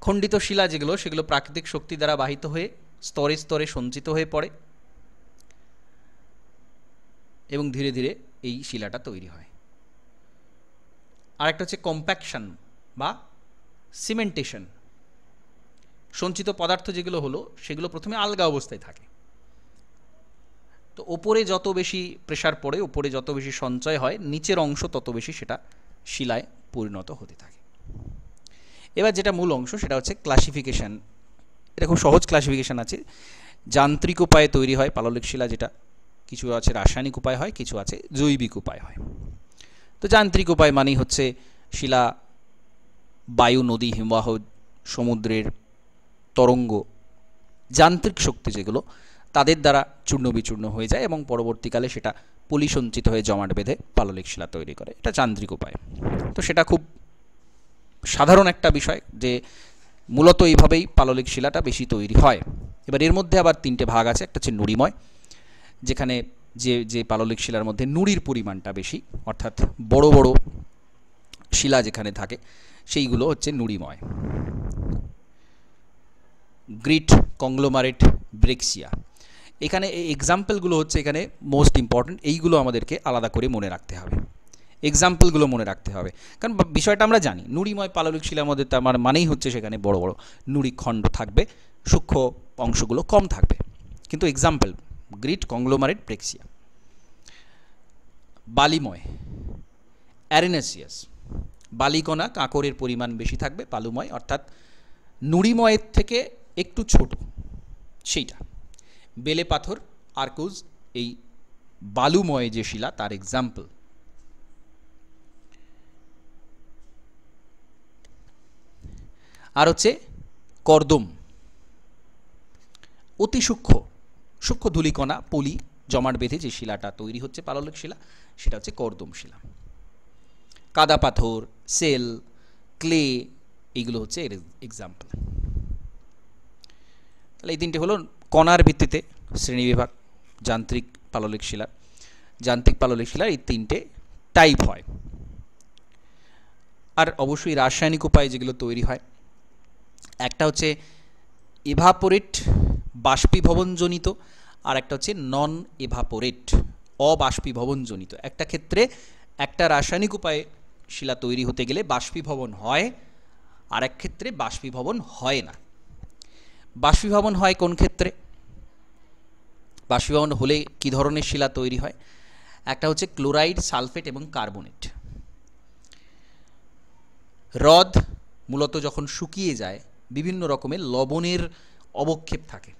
খণ্ডিত শিলা যেগুলো, সেগুলো প্রাকৃতিক শক্তি দ্বারা বাহিত হয়ে স্তরে স্তরে সঞ্চিত হয়ে পড়ে এবং ধীরে ধীরে এই শিলাটা তৈরি হয়। আরেকটা হচ্ছে কম্প্যাকশন বা সিমেন্টেশন। সঞ্চিত পদার্থ যেগুলো হলো, সেগুলো প্রথমে আলগা অবস্থায় থাকে, তো ওপরে যত বেশি প্রেসার পড়ে, ওপরে যত বেশি সঞ্চয় হয়, নিচের অংশ তত বেশি সেটা শিলায় পরিণত হতে থাকে। এবার যেটা মূল অংশ, সেটা হচ্ছে ক্লাসিফিকেশান। এটা খুব সহজ ক্লাসিফিকেশান আছে। যান্ত্রিক উপায়ে তৈরি হয় পাললিক শিলা, যেটা কিছু আছে রাসায়নিক উপায় হয়, কিছু আছে জৈবিক উপায় হয়। তো যান্ত্রিক উপায় মানেই হচ্ছে শিলা বায়ু, নদী, হিমবাহ, সমুদ্রের তরঙ্গ, যান্ত্রিক শক্তি যেগুলো, তাদের দ্বারা চূর্ণ বিচূর্ণ হয়ে যায় এবং পরবর্তীকালে সেটা পলি সঞ্চিত হয়ে জমাট বেঁধে পাললিক শিলা তৈরি করে। এটা যান্ত্রিক উপায়। তো সেটা খুব সাধারণ একটা বিষয় যে মূলত এইভাবেই পাললিক শিলাটা বেশি তৈরি হয়। এবার এর মধ্যে আবার 3টে ভাগ আছে। একটা হচ্ছে নুড়িময়, যেখানে যে যে পাললিক শিলার মধ্যে নুড়ির পরিমাণটা বেশি, অর্থাৎ বড় বড় শিলা যেখানে থাকে সেইগুলো হচ্ছে নুড়িময়। গ্রিট কংগ্লোমারেট ব্রেক্সিয়া, এখানে এই এক্সাম্পলগুলো হচ্ছে এখানে মোস্ট ইম্পর্ট্যান্ট, এইগুলো আমাদেরকে আলাদা করে মনে রাখতে হবে, এক্সাম্পলগুলো মনে রাখতে হবে, কারণ বিষয়টা আমরা জানি নুড়িময় পাললিক শিলার মধ্যে তার মানেই হচ্ছে সেখানে বড় বড় নুড়ি খণ্ড থাকবে, সূক্ষ্ম অংশগুলো কম থাকবে। কিন্তু এক্সাম্পল গ্রিট কংগ্লোমারেট ব্রেক্সিয়া। বালিময় অ্যারেনাসিয়াস, বালিকণা কাঁকরের পরিমাণ বেশি থাকবে, বালুময় অর্থাৎ নুড়িময়ের থেকে একটু ছোট সেইটা। বেলে পাথর আর্কুজ এই বালুময় যে শিলা তার এক্সাম্পল। আর হচ্ছে কর্দম, অতি সূক্ষ্ম সূক্ষ্ম ধূলিকণা পলি জমাট বেঁধে যে শিলাটা তৈরি হচ্ছে পাললিক শিলা সেটা হচ্ছে কর্দম শিলা। কাদা পাথর, সেল, ক্লে, এইগুলো হচ্ছে এর এক্সাম্পল। তাহলে এই তিনটে হলো কণার ভিত্তিতে শ্রেণীবিভাগ যান্ত্রিক পাললিক শিলার। যান্ত্রিক পাললিক শিলার এই তিনটে টাইপ হয়। আর অবশ্যই রাসায়নিক উপায়ে যেগুলো তৈরি হয়, একটা হচ্ছে এভাপোরেট বাষ্পীভবনজনিত, আর একটা হচ্ছে নন এভাপোরেট অবাষ্পীভবনজনিত। একটা ক্ষেত্রে একটা রাসায়নিক উপায়ে শিলা তৈরি হতে গেলে বাষ্পীভবন হয়, আর এক ক্ষেত্রে বাষ্পীভবন হয় না। বাষ্পীভবন হয় কোন ক্ষেত্রে? বাষ্পীভবন হলে কি ধরনের শিলা তৈরি হয়? একটা হচ্ছে ক্লোরাইড, সালফেট এবং কার্বনেট। হ্রদ মূলত যখন শুকিয়ে যায় বিভিন্ন রকমের লবণের অবক্ষেপ থাকে,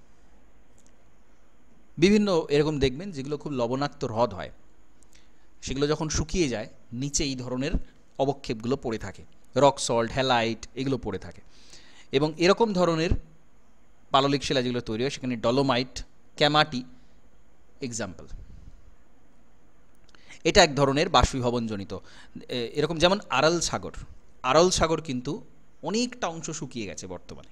বিভিন্ন এরকম দেখবেন যেগুলো খুব লবণাক্ত হ্রদ হয়, সেগুলো যখন শুকিয়ে যায় নিচে এই ধরনের অবক্ষেপগুলো পড়ে থাকে, রক সল্ট, হ্যালাইট এগুলো পড়ে থাকে। এবং এরকম ধরনের পাললিক শিলা যেগুলো তৈরি হয় সেখানে ডলোমাইট, ক্যামাটি এক্সাম্পল। এটা এক ধরনের বাষ্পীভবনজনিত। এরকম যেমন আরাল সাগর, আরাল সাগর কিন্তু অনেকটা অংশ শুকিয়ে গেছে বর্তমানে।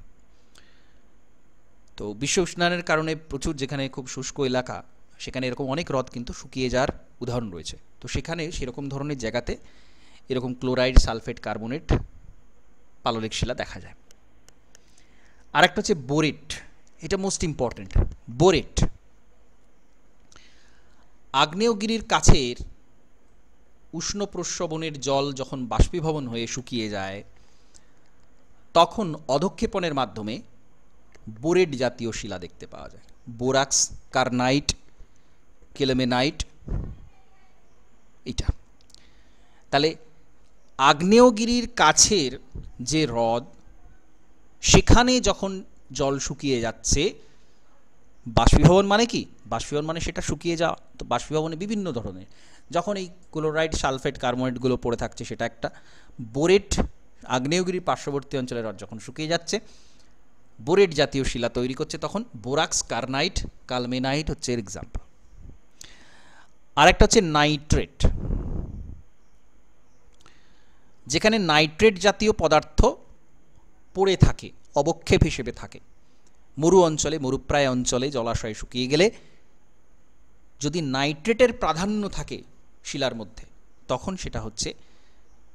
তো বিশ্ব উষ্ণায়নের কারণে প্রচুর যেখানে খুব শুষ্ক এলাকা সেখানে এরকম অনেক হ্রদ কিন্তু শুকিয়ে যাওয়ার উদাহরণ রয়েছে। তো সেখানে সেরকম ধরনের জায়গাতে এরকম ক্লোরাইড, সালফেট, কার্বনেট পাললিক শিলা দেখা যায়। আর একটা হচ্ছে বোরেট, এটা মোস্ট ইম্পর্টেন্ট। বোরেট আগ্নেয়গিরির কাছের উষ্ণ প্রস্রবণের জল যখন বাষ্পীভবন হয়ে শুকিয়ে যায় তখন অধক্ষেপণের মাধ্যমে বোরেট জাতীয় শিলা দেখতে পাওয়া যায়। বোরাক্স, কার্নাইট, কেলমেনাইট, এটা। তাহলে আগ্নেয়গিরির কাছের যে হ্রদ সেখানে যখন জল শুকিয়ে যাচ্ছে, বাষ্পীভবন মানে কি? বাষ্পীভবন মানে সেটা শুকিয়ে যাওয়া। তো বাষ্পীভবনে বিভিন্ন ধরনের, যখন এই ক্লোরাইড, সালফেট, কার্বনেটগুলো পড়ে থাকছে সেটা একটা। বোরেট আগ্নেয়গিরির পার্শ্ববর্তী অঞ্চলের হ্রদ যখন শুকিয়ে যাচ্ছে বোরেট জাতীয় শিলা তৈরি করছে, তখন বোরাক্স, কার্নাইট, কালমেনাইট হচ্ছে এর এক্সাম্পল। আর একটা হচ্ছে নাইট্রেট, যেখানে নাইট্রেট জাতীয় পদার্থ পড়ে থাকে, অবক্ষেপ হিসেবে থাকে। মরু অঞ্চলে, মরুপ্রায় অঞ্চলে জলাশয় শুকিয়ে গেলে যদি নাইট্রেটের প্রাধান্য থাকে শিলার মধ্যে তখন সেটা হচ্ছে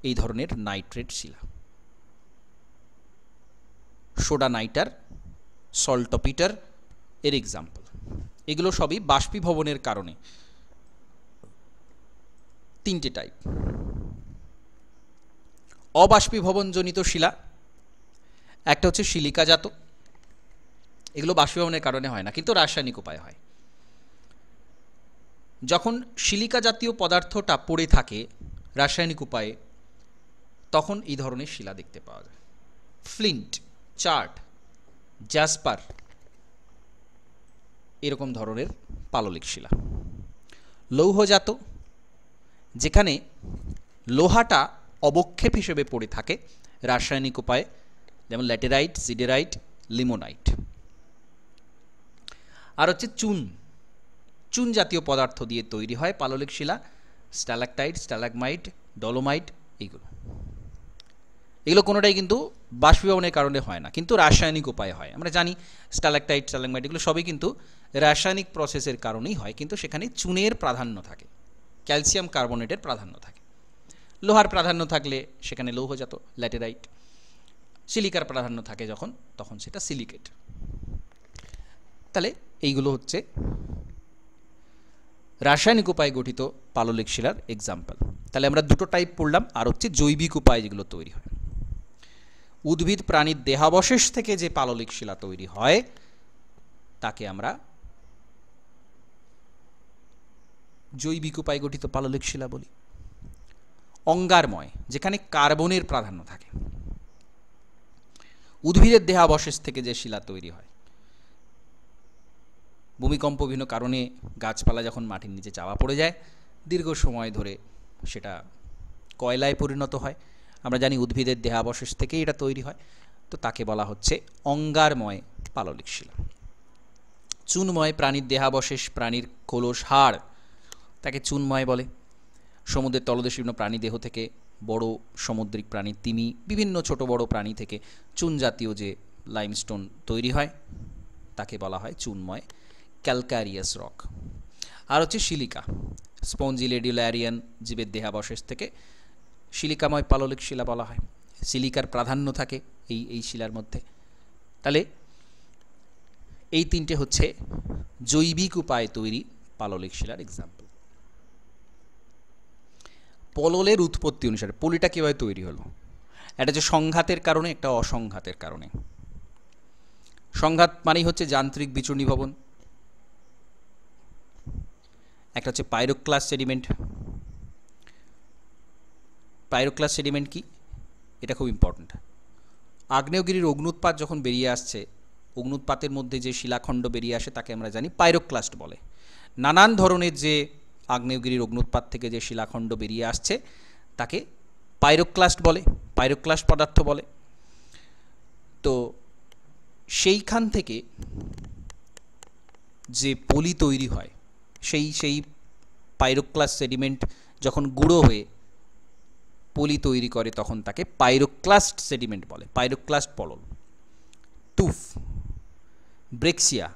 এই ধরনের নাইট্রেট শিলা। সোডা নাইটার, সল্টপিটার এর এক্সাম্পল। এগুলো সবই বাষ্পীভবনের কারণে। তিনটে টাইপ। অবাষ্পীভবনজনিত শিলা, একটা হচ্ছে সিলিকাজাত, এগুলো বাষ্পীভবনের কারণে হয় না কিন্তু রাসায়নিক উপায়ে হয়। যখন সিলিকা জাতীয় পদার্থটা পড়ে থাকে রাসায়নিক উপায়ে তখন এই ধরনের শিলা দেখতে পাওয়া যায়। ফ্লিন্ট, চার্ট, জাসপার এরকম ধরনের পাললিক শিলা। লৌহজাত, যেখানে লোহাটা অবক্ষেপ হিসেবে পড়ে থাকে রাসায়নিক উপায়ে, যেমন ল্যাটেরাইট, সিডেরাইট, লিমোনাইট। আর হচ্ছে চুন, চুন জাতীয় পদার্থ দিয়ে তৈরি হয় পাললিক শিলা, স্ট্যালাকটাইট, স্ট্যালাগমাইট, ডলোমাইট, এইগুলো কোনোটাই কিন্তু বাষ্পীভবনের কারণে হয় না, কিন্তু রাসায়নিক উপায়ে হয়। আমরা জানি স্ট্যালাকটাইট স্ট্যালাগমাইট এগুলো সবই কিন্তু রাসায়নিক প্রসেসের কারণেই হয়, কিন্তু সেখানে চুনের প্রাধান্য থাকে, ক্যালসিয়াম কার্বনেটের প্রাধান্য থাকে। লোহার প্রাধান্য থাকলে সেখানে লৌহ জাত ল্যাটেরাইট, সিলিকার প্রাধান্য থাকে যখন, তখন সেটা সিলিকেট। তাহলে এইগুলো হচ্ছে রাসায়নিক উপায়ে গঠিত পাললিক শিলার এক্সাম্পল। তাহলে আমরা দুটো টাইপ পড়লাম, আর হচ্ছে জৈবিক উপায়ে যেগুলো তৈরি হয়। উদ্ভিদ প্রাণীর দেহাবশেষ থেকে যে পাললিক শিলা তৈরি হয় তাকে আমরা জৈবিক উপায়ে গঠিত পাললিক শিলা বলি। অঙ্গারময়, যেখানে কার্বনের প্রাধান্য থাকে। উদ্ভিদের দেহাবশেষ থেকে যে শিলা তৈরি হয়, ভূমিকম্প বিভিন্ন কারণে গাছপালা যখন মাটির নিচে চাপা পড়ে যায়, দীর্ঘ সময় ধরে সেটা কয়লায় পরিণত হয়। আমরা জানি উদ্ভিদের দেহাবশেষ থেকেই এটা তৈরি হয়, তো তাকে বলা হচ্ছে অঙ্গারময় পাললিক শিলা। চুনময়, প্রাণীর দেহাবশেষ, প্রাণীর খোলস, হাড়, তাকে চুনময় বলে। সমুদ্রের তলদেশে বিভিন্ন প্রাণী দেহ থেকে, বড় সামুদ্রিক প্রাণী তিমি, বিভিন্ন ছোট বড় প্রাণী থেকে চুন জাতীয় যে লাইমস্টোন তৈরি হয় তাকে বলা হয় চুনময় ক্যালকারিয়াস রক। আর হচ্ছে সিলিকা, স্পঞ্জিলেডুলারিয়ান জীবের দেহাবশেষ থেকে সিলিকাময় পাললিক শিলা বলা হয়। সিলিকার প্রাধান্য থাকে এই শিলার মধ্যে। তাহলে এই তিনটে হচ্ছে জৈবিক উপায়ে তৈরি পাললিক শিলার এক্সাম্পল। পললের উৎপত্তি অনুসারে পলিটা কীভাবে তৈরি হলো? এটা হচ্ছে সংঘাতের কারণে, একটা অসংঘাতের কারণে। সংঘাত মানেই হচ্ছে যান্ত্রিক বিচূর্ণীভবন। একটা হচ্ছে পাইরোক্লাস্ট সেডিমেন্ট। পাইরোক্লাস্ট সেডিমেন্ট কি, এটা খুব ইম্পর্ট্যান্ট। আগ্নেয়গিরির অগ্নুৎপাত যখন বেরিয়ে আসছে, অগ্নুৎপাতের মধ্যে যে শিলাখণ্ড বেরিয়ে আসে তাকে আমরা জানি পাইরোক্লাস্ট বলে। নানান ধরনের যে আগ্নেয়গিরির অগ্নুৎপাত থেকে যে শিলাখণ্ড বেরিয়ে আসছে তাকে পাইরোক্লাস্ট বলে, পাইরোক্লাস্ট পদার্থ বলে। তো সেইখান থেকে যে পলি তৈরি হয়, সেই পাইরোক্লাস্ট সেডিমেন্ট যখন গুঁড়ো হয়ে পলি তৈরি করে তখন তাকে পাইরোক্লাস্ট সেডিমেন্ট বলে, পাইরোক্লাস্ট পলল। তুফ, ব্রেক্সিয়া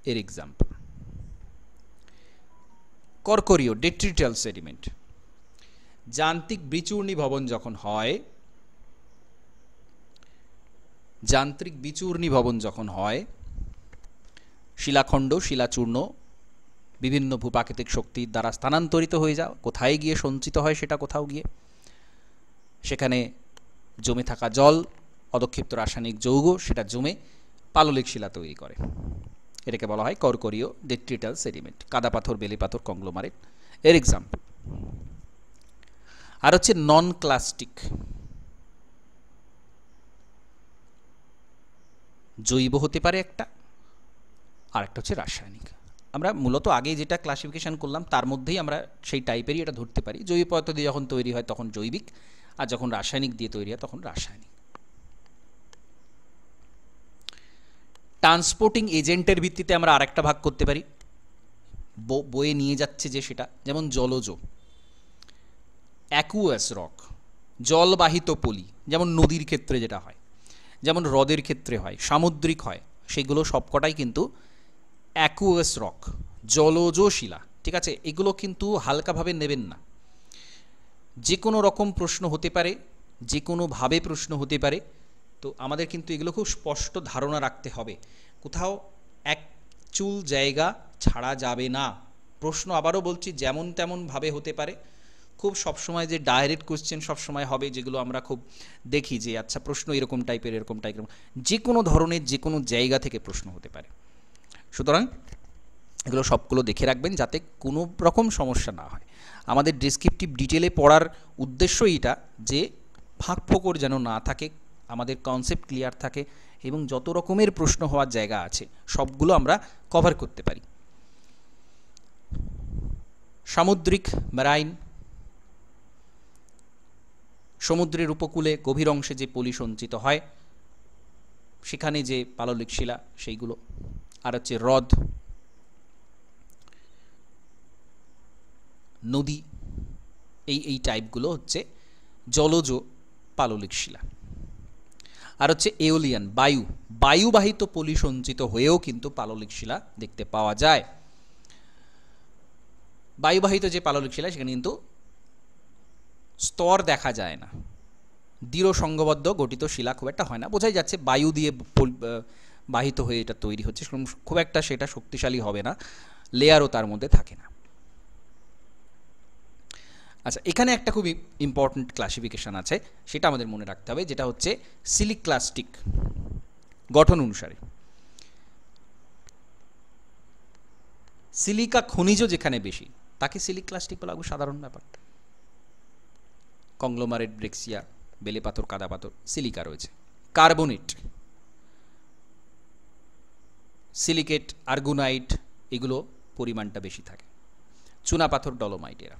এর এক্সাম্পল। কর্করীয় ডেট্রিটাল সেডিমেন্ট, যান্ত্রিক বিচূর্ণীভবন যখন হয়, যান্ত্রিক বিচূর্ণীভবন যখন হয়, শিলাখণ্ড শিলাচূর্ণ বিভিন্ন ভূপ্রাকৃতিক শক্তির দ্বারা স্থানান্তরিত হয়ে যাও, কোথায় গিয়ে সঞ্চিত হয় সেটা কোথাও গিয়ে, সেখানে জমে থাকা জল, অদক্ষিপ্ত রাসায়নিক যৌগ সেটা জমে পাললিক শিলা তৈরি করে। এটাকে বলা হয় কর্করীয় ডেট্রিটাল সেডিমেন্ট। কাদা পাথর, বেলে পাথর, কংগ্লোমারেট এর এক্সাম্পল। আর হচ্ছে নন ক্লাস্টিক, জৈব হতে পারে একটা, আর একটা হচ্ছে রাসায়নিক। আমরা মূলত আগে যেটা ক্লাসিফিকেশন করলাম তার মধ্যেই আমরা সেই টাইপেরই এটা ধরতে পারি। জৈব পদার্থ দিয়ে যখন তৈরি হয় তখন জৈবিক, আর যখন রাসায়নিক দিয়ে তৈরি হয় তখন রাসায়নিক। ট্রান্সপোর্টিং এজেন্টের ভিত্তিতে আমরা আরেকটা ভাগ করতে পারি, বয়ে নিয়ে যাচ্ছে যে সেটা, যেমন জলজ, অ্যাকুয়াস রক, জলবাহিত পলি, যেমন নদীর ক্ষেত্রে যেটা হয়, যেমন হ্রদের ক্ষেত্রে হয়, সামুদ্রিক হয়, সেগুলো সবকটাই কিন্তু অ্যাকুয়াস রক, জলজ শিলা। ঠিক আছে, এগুলো কিন্তু হালকাভাবে নেবেন না। যে কোনো রকম প্রশ্ন হতে পারে, যে কোনোভাবে প্রশ্ন হতে পারে, তো আমাদের কিন্তু এগুলো খুব স্পষ্ট ধারণা রাখতে হবে। কোথাও এক চুল জায়গা ছাড়া যাবে না। প্রশ্ন আবারও বলছি যেমন তেমনভাবে হতে পারে, খুব সবসময় যে ডাইরেক্ট কোশ্চেন সবসময় হবে, যেগুলো আমরা খুব দেখি যে আচ্ছা প্রশ্ন এরকম টাইপের, এরকম টাইপের, যে কোনো ধরনের যে কোনো জায়গা থেকে প্রশ্ন হতে পারে। সুতরাং এগুলো সবগুলো দেখে রাখবেন যাতে কোনো রকম সমস্যা না হয়। আমাদের ডেসক্রিপটিভ ডিটেলে পড়ার উদ্দেশ্যই এটা, যে ফাঁক ফোকর যেন না থাকে, আমাদের কনসেপ্ট ক্লিয়ার থাকে, এবং যত রকমের প্রশ্ন হওয়ার জায়গা আছে সবগুলো আমরা কভার করতে পারি। সামুদ্রিক, ম্যারাইন, সমুদ্রের উপকূলে গভীর অংশে যে পলি সঞ্চিত হয় সেখানে যে পাললিক শিলা সেইগুলো। আর হচ্ছে হ্রদ, নদী, এই টাইপগুলো হচ্ছে জলজ পাললিক শিলা। আর হচ্ছে এওলিয়ান, বায়ু, বায়ুবাহিত পলি সঞ্চিত হয়েও কিন্তু পাললিক শিলা দেখতে পাওয়া যায়। বায়ুবাহিত যে পাললিক শিলা সেখানে কিন্তু স্তর দেখা যায় না, দৃঢ় সংঘবদ্ধ গঠিত শিলা খুব একটা হয় না, বোঝাই যাচ্ছে বায়ু দিয়ে বাহিত হয়ে এটা তৈরি হচ্ছে, খুব একটা সেটা শক্তিশালী হবে না, লেয়ারও তার মধ্যে থাকে না। আচ্ছা, এখানে একটা খুব ইম্পর্ট্যান্ট ক্লাসিফিকেশন আছে, সেটা আমাদের মনে রাখতে হবে, যেটা হচ্ছে সিলিক্লাস্টিক গঠন অনুসারে। সিলিকা খনিজ যেখানে বেশি তাকে সিলিক্লাস্টিক বলা হবে, সাধারণ ব্যাপার। কংগ্লোমারেট, ব্রেক্সিয়া, বেলে পাথর, কাদা পাথর, সিলিকা রয়েছে। কার্বনেট, সিলিকেট, আর্গুনাইট, এগুলো পরিমাণটা বেশি থাকে। চুনা পাথর, ডলোমাইট এরা।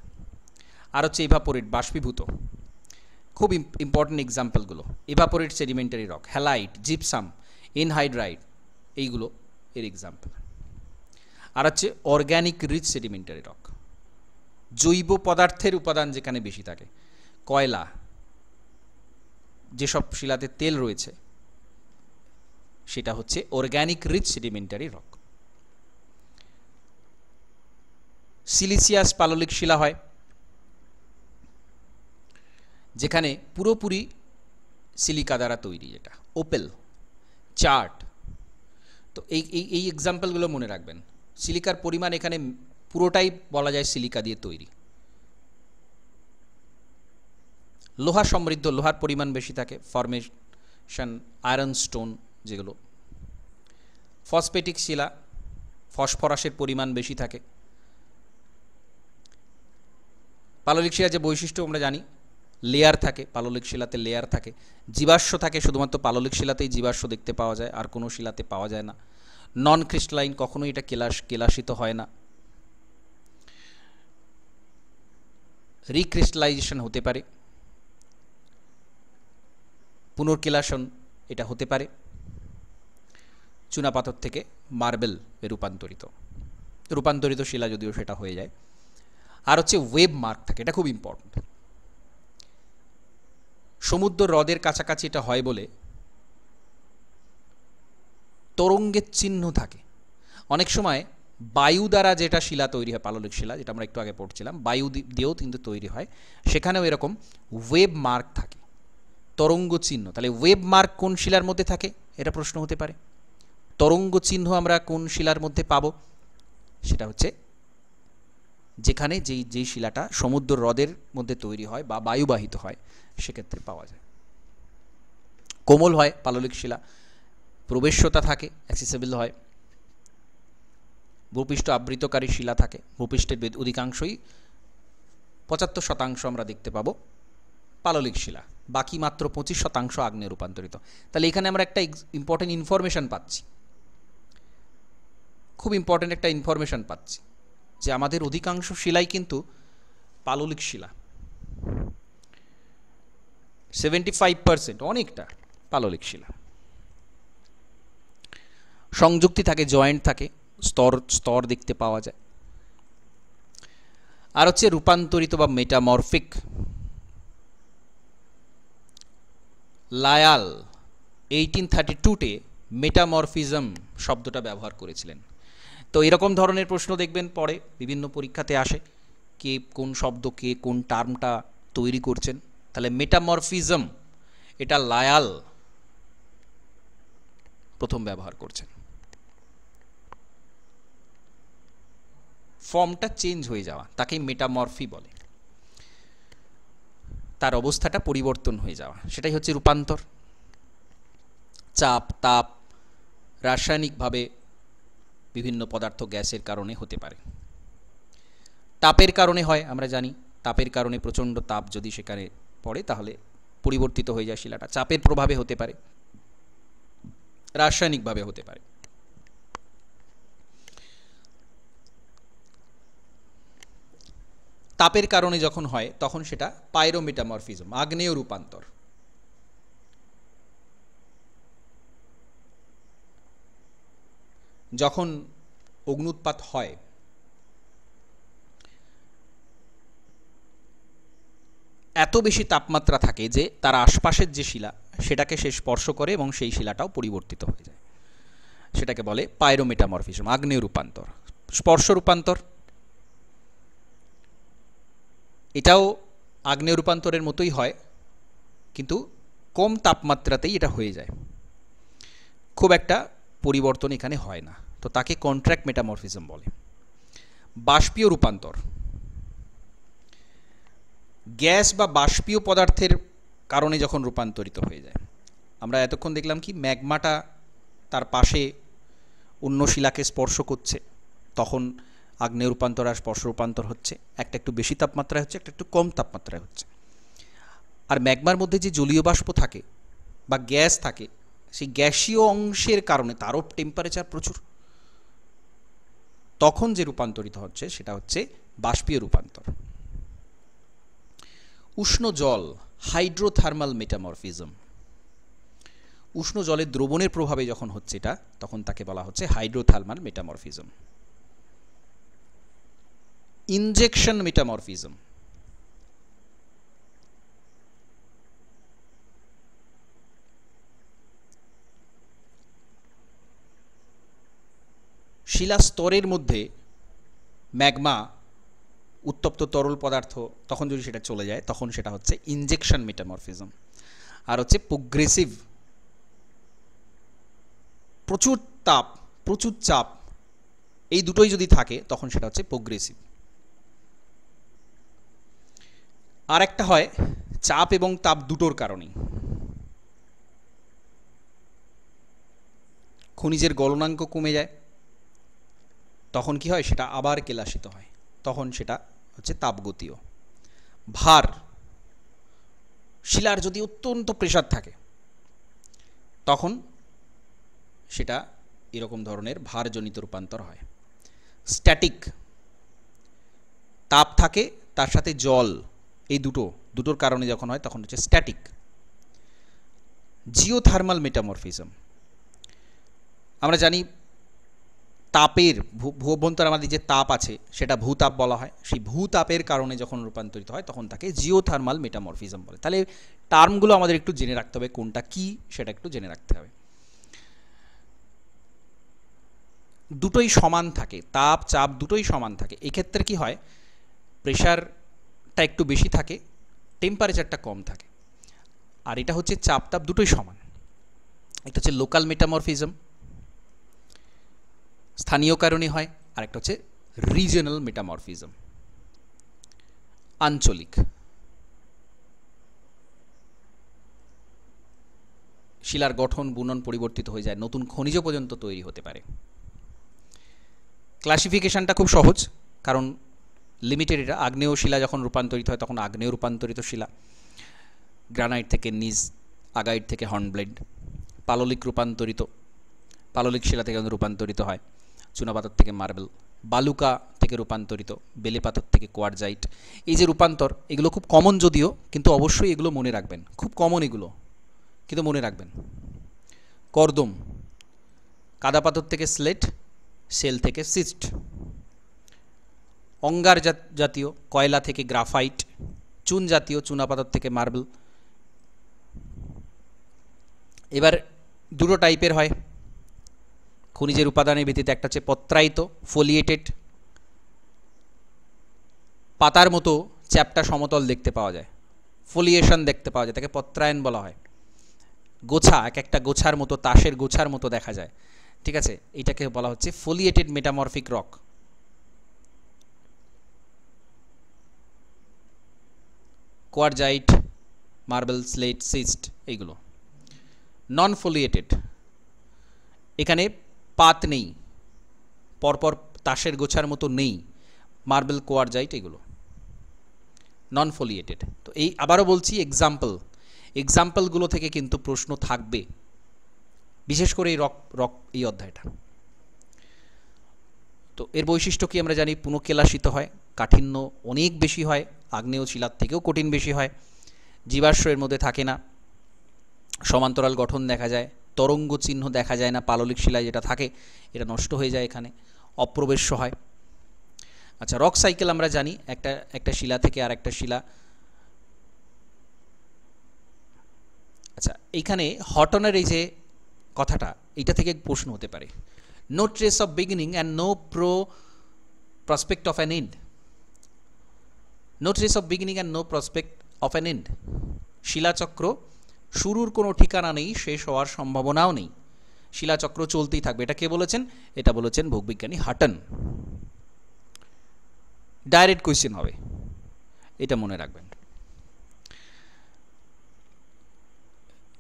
আর হচ্ছে ইভাপোরেট, বাষ্পীভূত, খুব ইম্পর্টেন্ট এক্সাম্পলগুলো, evaporate sedimentary rock, halite, gypsum, anhydrite, এইগুলো এর এক্সাম্পল। আর হচ্ছে অর্গ্যানিক রিচ সেডিমেন্টারি রক, জৈব পদার্থের উপাদান যেখানে বেশি থাকে, কয়লা, যেসব শিলাতে তেল রয়েছে সেটা হচ্ছে অর্গ্যানিক রিচ সেডিমেন্টারি রক। সিলিসিয়াস পাললিক শিলা হয় যেখানে পুরোপুরি সিলিকা দ্বারা তৈরি, যেটা ওপেল, চার্ট। তো এই এক্সাম্পলগুলো মনে রাখবেন। সিলিকার পরিমাণ এখানে পুরোটাই বলা যায় সিলিকা দিয়ে তৈরি। লোহা সমৃদ্ধ, লোহার পরিমাণ বেশি থাকে, ফরমেশন আয়রন স্টোন যেগুলো। ফসফেটিক শিলা, ফসফরাসের পরিমাণ বেশি থাকে। পাললিক শিলার যে বৈশিষ্ট্য আমরা জানি, লেয়ার থাকে, পাললিক শিলাতে লেয়ার থাকে। জীবাশ্ম থাকে, শুধুমাত্র পাললিক শিলাতেই জীবাশ্ম দেখতে পাওয়া যায়, আর কোনো শিলাতে পাওয়া যায় না। নন ক্রিস্টালাইন, কখনোই এটা কেলাসিত হয় না। রিক্রিস্টালাইজেশন হতে পারে, পুনর্কেলাসন এটা হতে পারে, চুনাপাথর থেকে মার্বেল রূপান্তরিত শিলা যদিও সেটা হয়ে যায়। আর হচ্ছে ওয়েব মার্ক থাকে, এটা খুব ইম্পর্টেন্ট। সমুদ্র হ্রদের কাছাকাছি এটা হয় বলে তরঙ্গের চিহ্ন থাকে। অনেক সময় বায়ু দ্বারা যেটা শিলা তৈরি হয়, পাললিক শিলা, যেটা আমরা একটু আগে পড়ছিলাম, বায়ু দিয়েও কিন্তু তৈরি হয়, সেখানেও এরকম ওয়েব মার্ক থাকে, তরঙ্গ চিহ্ন। তাহলে ওয়েব মার্ক কোন শিলার মধ্যে থাকে, এটা প্রশ্ন হতে পারে। তরঙ্গ চিহ্ন আমরা কোন শিলার মধ্যে পাব, সেটা হচ্ছে যেখানে যেই শিলাটা সমুদ্র হ্রদের মধ্যে তৈরি হয় বা বায়ুবাহিত হয় সেক্ষেত্রে পাওয়া যায়। কোমল হয় পাললিক শিলা, প্রবেশ্যতা থাকে, অ্যাক্সেসিবল হয়। ভূপৃষ্ঠ আবৃতকারী শিলা থাকে, ভূপৃষ্ঠের অধিকাংশই 75% আমরা দেখতে পাবো পাললিক শিলা, বাকি মাত্র 25% আগ্নেয় রূপান্তরিত। তাহলে এখানে আমরা একটা ইম্পর্টেন্ট ইনফরমেশন পাচ্ছি, খুব ইম্পর্টেন্ট একটা ইনফরমেশন পাচ্ছি, যে আমাদের অধিকাংশ শিলাই কিন্তু পাললিক শিলা। 75% অনেকটা পাললিক শিলা। সংযুক্তি থাকে, জয়েন্ট থাকে, স্তর দেখতে পাওয়া যায়। আর হচ্ছে রূপান্তরিত বা মেটামরফিক। লায়াল 1832-তে মেটামরফিজম শব্দটা ব্যবহার করেছিলেন। তো এরকম ধরনের প্রশ্ন দেখবেন পরে বিভিন্ন পরীক্ষাতে আসে, কে কোন শব্দ, কে কোন টার্মটা তৈরি করছেন। তাহলে মেটামরফিজম এটা লায়াল প্রথম ব্যবহার করছেন। ফর্মটা চেঞ্জ হয়ে যাওয়া তাকেই মেটামরফি বলে, তার অবস্থাটা পরিবর্তন হয়ে যাওয়া, সেটাই হচ্ছে রূপান্তর। চাপ, তাপ, রাসায়নিকভাবে বিভিন্ন পদার্থ গ্যাসের কারণে হতে পারে। তাপের কারণে হয়, আমরা জানি তাপের কারণে প্রচণ্ড তাপ যদি সেখানে পড়ে তাহলে পরিবর্তিত হয়ে যায় শিলাটা। চাপের প্রভাবে হতে পারে, রাসায়নিকভাবে হতে পারে। তাপের কারণে যখন হয় তখন সেটা পাইরোমেটামরফিজম, আগ্নেয় রূপান্তর। যখন অগ্নুৎপাত হয় এত বেশি তাপমাত্রা থাকে যে তার আশপাশের যে শিলা সেটাকে সে স্পর্শ করে এবং সেই শিলাটাও পরিবর্তিত হয়ে যায়, সেটাকে বলে পাইরোমেটামরফিজম, আগ্নেয় রূপান্তর। স্পর্শ রূপান্তর, এটাও আগ্নেয় রূপান্তরের মতোই হয়, কিন্তু কম তাপমাত্রাতেই এটা হয়ে যায়, খুব একটা পরিবর্তন এখানে হয় না, তো তাকে কন্ট্রাক্ট মেটামরফিজম বলে। বাষ্পীয় রূপান্তর, গ্যাস বা বাষ্পীয় পদার্থের কারণে যখন রূপান্তরিত হয়ে যায়। আমরা এতক্ষণ দেখলাম কি ম্যাগমাটা তার পাশে অন্য শিলাকে স্পর্শ করছে, তখন আগ্নেয় রূপান্তর আর স্পর্শ রূপান্তর হচ্ছে, একটা একটু বেশি তাপমাত্রায় হচ্ছে, একটা একটু কম তাপমাত্রায় হচ্ছে। আর ম্যাগমার মধ্যে যে জলীয় বাষ্প থাকে বা গ্যাস থাকে, সেই গ্যাসীয় অংশের কারণে তারও টেম্পারেচার প্রচুর, তখন যে রূপান্তরিত হচ্ছে সেটা হচ্ছে বাষ্পীয় রূপান্তর। উষ্ণ জল, হাইড্রোথার্মাল মেটামরফিজম, উষ্ণ জলের দ্রবণের প্রভাবে যখন হচ্ছে এটা, তখন তাকে বলা হচ্ছে হাইড্রোথার্মাল মেটামরফিজম। ইনজেকশন মেটামরফিজম, শিলা স্তরের মধ্যে ম্যাগমা উত্তপ্ত তরল পদার্থ, তখন যদি সেটা চলে যায় তখন সেটা হচ্ছে ইনজেকশন মেটামরফিজম। আর হচ্ছে প্রোগ্রেসিভ, প্রচুর তাপ প্রচুর চাপ এই দুটোই যদি থাকে তখন সেটা হচ্ছে প্রোগ্রেসিভ। আর একটা হয় চাপ এবং তাপ দুটোর কারণেই, খনিজের গলনাঙ্ক কমে যায়, তখন কি হয় সেটা আবার কেলাসিত হয়, তখন সেটা হচ্ছে তাপগতীয়। ভার, শিলার যদি অত্যন্ত প্রেসার থাকে তখন সেটা এরকম ধরনের ভারজনিত রূপান্তর হয়। স্ট্যাটিক, তাপ থাকে তার সাথে জল, এই দুটোর কারণে যখন হয় তখন হচ্ছে স্ট্যাটিক। জিওথার্মাল মেটামরফিজম, আমরা জানি তাপের ভূঅভ্যন্তরে আমাদের যে তাপ আছে সেটা ভূতাপ বলা হয়, সেই ভূতাপের কারণে যখন রূপান্তরিত হয় তখন তাকে জিওথার্মাল মেটামরফিজম বলে। তাহলে টার্মগুলো আমাদের একটু জেনে রাখতে হবে, কোনটা কি সেটা একটু জেনে রাখতে হবে। দুটোই সমান থাকে, তাপ চাপ দুটোই সমান থাকে। এক্ষেত্রে কি হয়, প্রেশারটা একটু বেশি থাকে, টেম্পারেচারটা কম থাকে। আর এটা হচ্ছে চাপ তাপ দুটোই সমান। এটা হচ্ছে লোকাল মেটামরফিজম, স্থানীয় কারণে হয়। আর একটা হচ্ছে রিজিওনাল মেটামরফিজম, আঞ্চলিক। শিলার গঠন বুনন পরিবর্তিত হয়ে যায়, নতুন খনিজ পর্যন্ত তৈরি হতে পারে। ক্লাসিফিকেশনটা খুব সহজ, কারণ লিমিটেড। এটা আগ্নেয় শিলা যখন রূপান্তরিত হয় তখন আগ্নেয় রূপান্তরিত শিলা, গ্রানাইট থেকে নিজ, আগাইট থেকে হর্নব্লেড। পাললিক রূপান্তরিত, পাললিক শিলা থেকে রূপান্তরিত হয়, চুনাপাথর থেকে মার্বেল। বালুকা থেকে রূপান্তরিত, বেলে পাথর থেকে কোয়ার্জাইট। এই যে রূপান্তর, এগুলো খুব কমন যদিও, কিন্তু অবশ্যই এগুলো মনে রাখবেন, খুব কমন এগুলো, কিন্তু মনে রাখবেন। কর্দম, কাদা পাথর থেকে স্লেট, সেল থেকে সিস্ট। অঙ্গার জাতীয়, কয়লা থেকে গ্রাফাইট। চুন জাতীয়, চুনাপাথর থেকে মার্বেল। এবার দুটো টাইপের হয় খনিজের উপাদানের ভিত্তিতে, একটা হচ্ছে পত্রায়িত, ফোলিয়েটেড, পাতার মতো চ্যাপ্টা সমতল দেখতে পাওয়া যায়, ফোলিয়েশন দেখতে পাওয়া যায়, তাকে পত্রায়ন বলা হয়। গোছা, এক একটা গোছার মতো, তাসের গোছার মতো দেখা যায়, ঠিক আছে, এটাকে বলা হচ্ছে foliated metamorphic rock. Quartzite, marble, slate, schist, এইগুলো। নন ফোলিয়েটেড, এখানে পাত নেই, পরপর তাসের গোছার মতো নেই, মার্বেল, কোয়ার্জাইট, এগুলো নন ফোলিয়েটেড। তো এই আবারও বলছি, এক্সাম্পলগুলো থেকে কিন্তু প্রশ্ন থাকবে, বিশেষ করে এই রক এই অধ্যায়টা। তো এর বৈশিষ্ট্য কি আমরা জানি, পুনঃকেলাসিত হয়, কাঠিন্য অনেক বেশি হয়, আগ্নেয় শিলার থেকেও কঠিন বেশি হয়, জীবাশ্ম এর মধ্যে থাকে না, সমান্তরাল গঠন দেখা যায়, তরঙ্গ চিহ্ন দেখা যায় না, পাললিক শিলায় যেটা থাকে এটা নষ্ট হয়ে যায় এখানে, অপ্রবেশ্য হয়। আচ্ছা, রক সাইকেল আমরা জানি, একটা শিলা থেকে আর একটা শিলা। আচ্ছা, এইখানে হটনের এই যে কথাটা, এটা থেকে প্রশ্ন হতে পারে। No trace of beginning and no prospect of an end. No trace of beginning and no prospect of an end. শিলাচক্র শুরুর কোনো ঠিকানা নেই, শেষ হওয়ার সম্ভাবনাও নেই, শিলাচক্র চলতেই থাকবে। এটা কে বলেছেন? এটা বলেছেন ভূবিজ্ঞানী হাটন। ডাইরেক্ট কোয়েশ্চেন হবে, এটা মনে রাখবেন।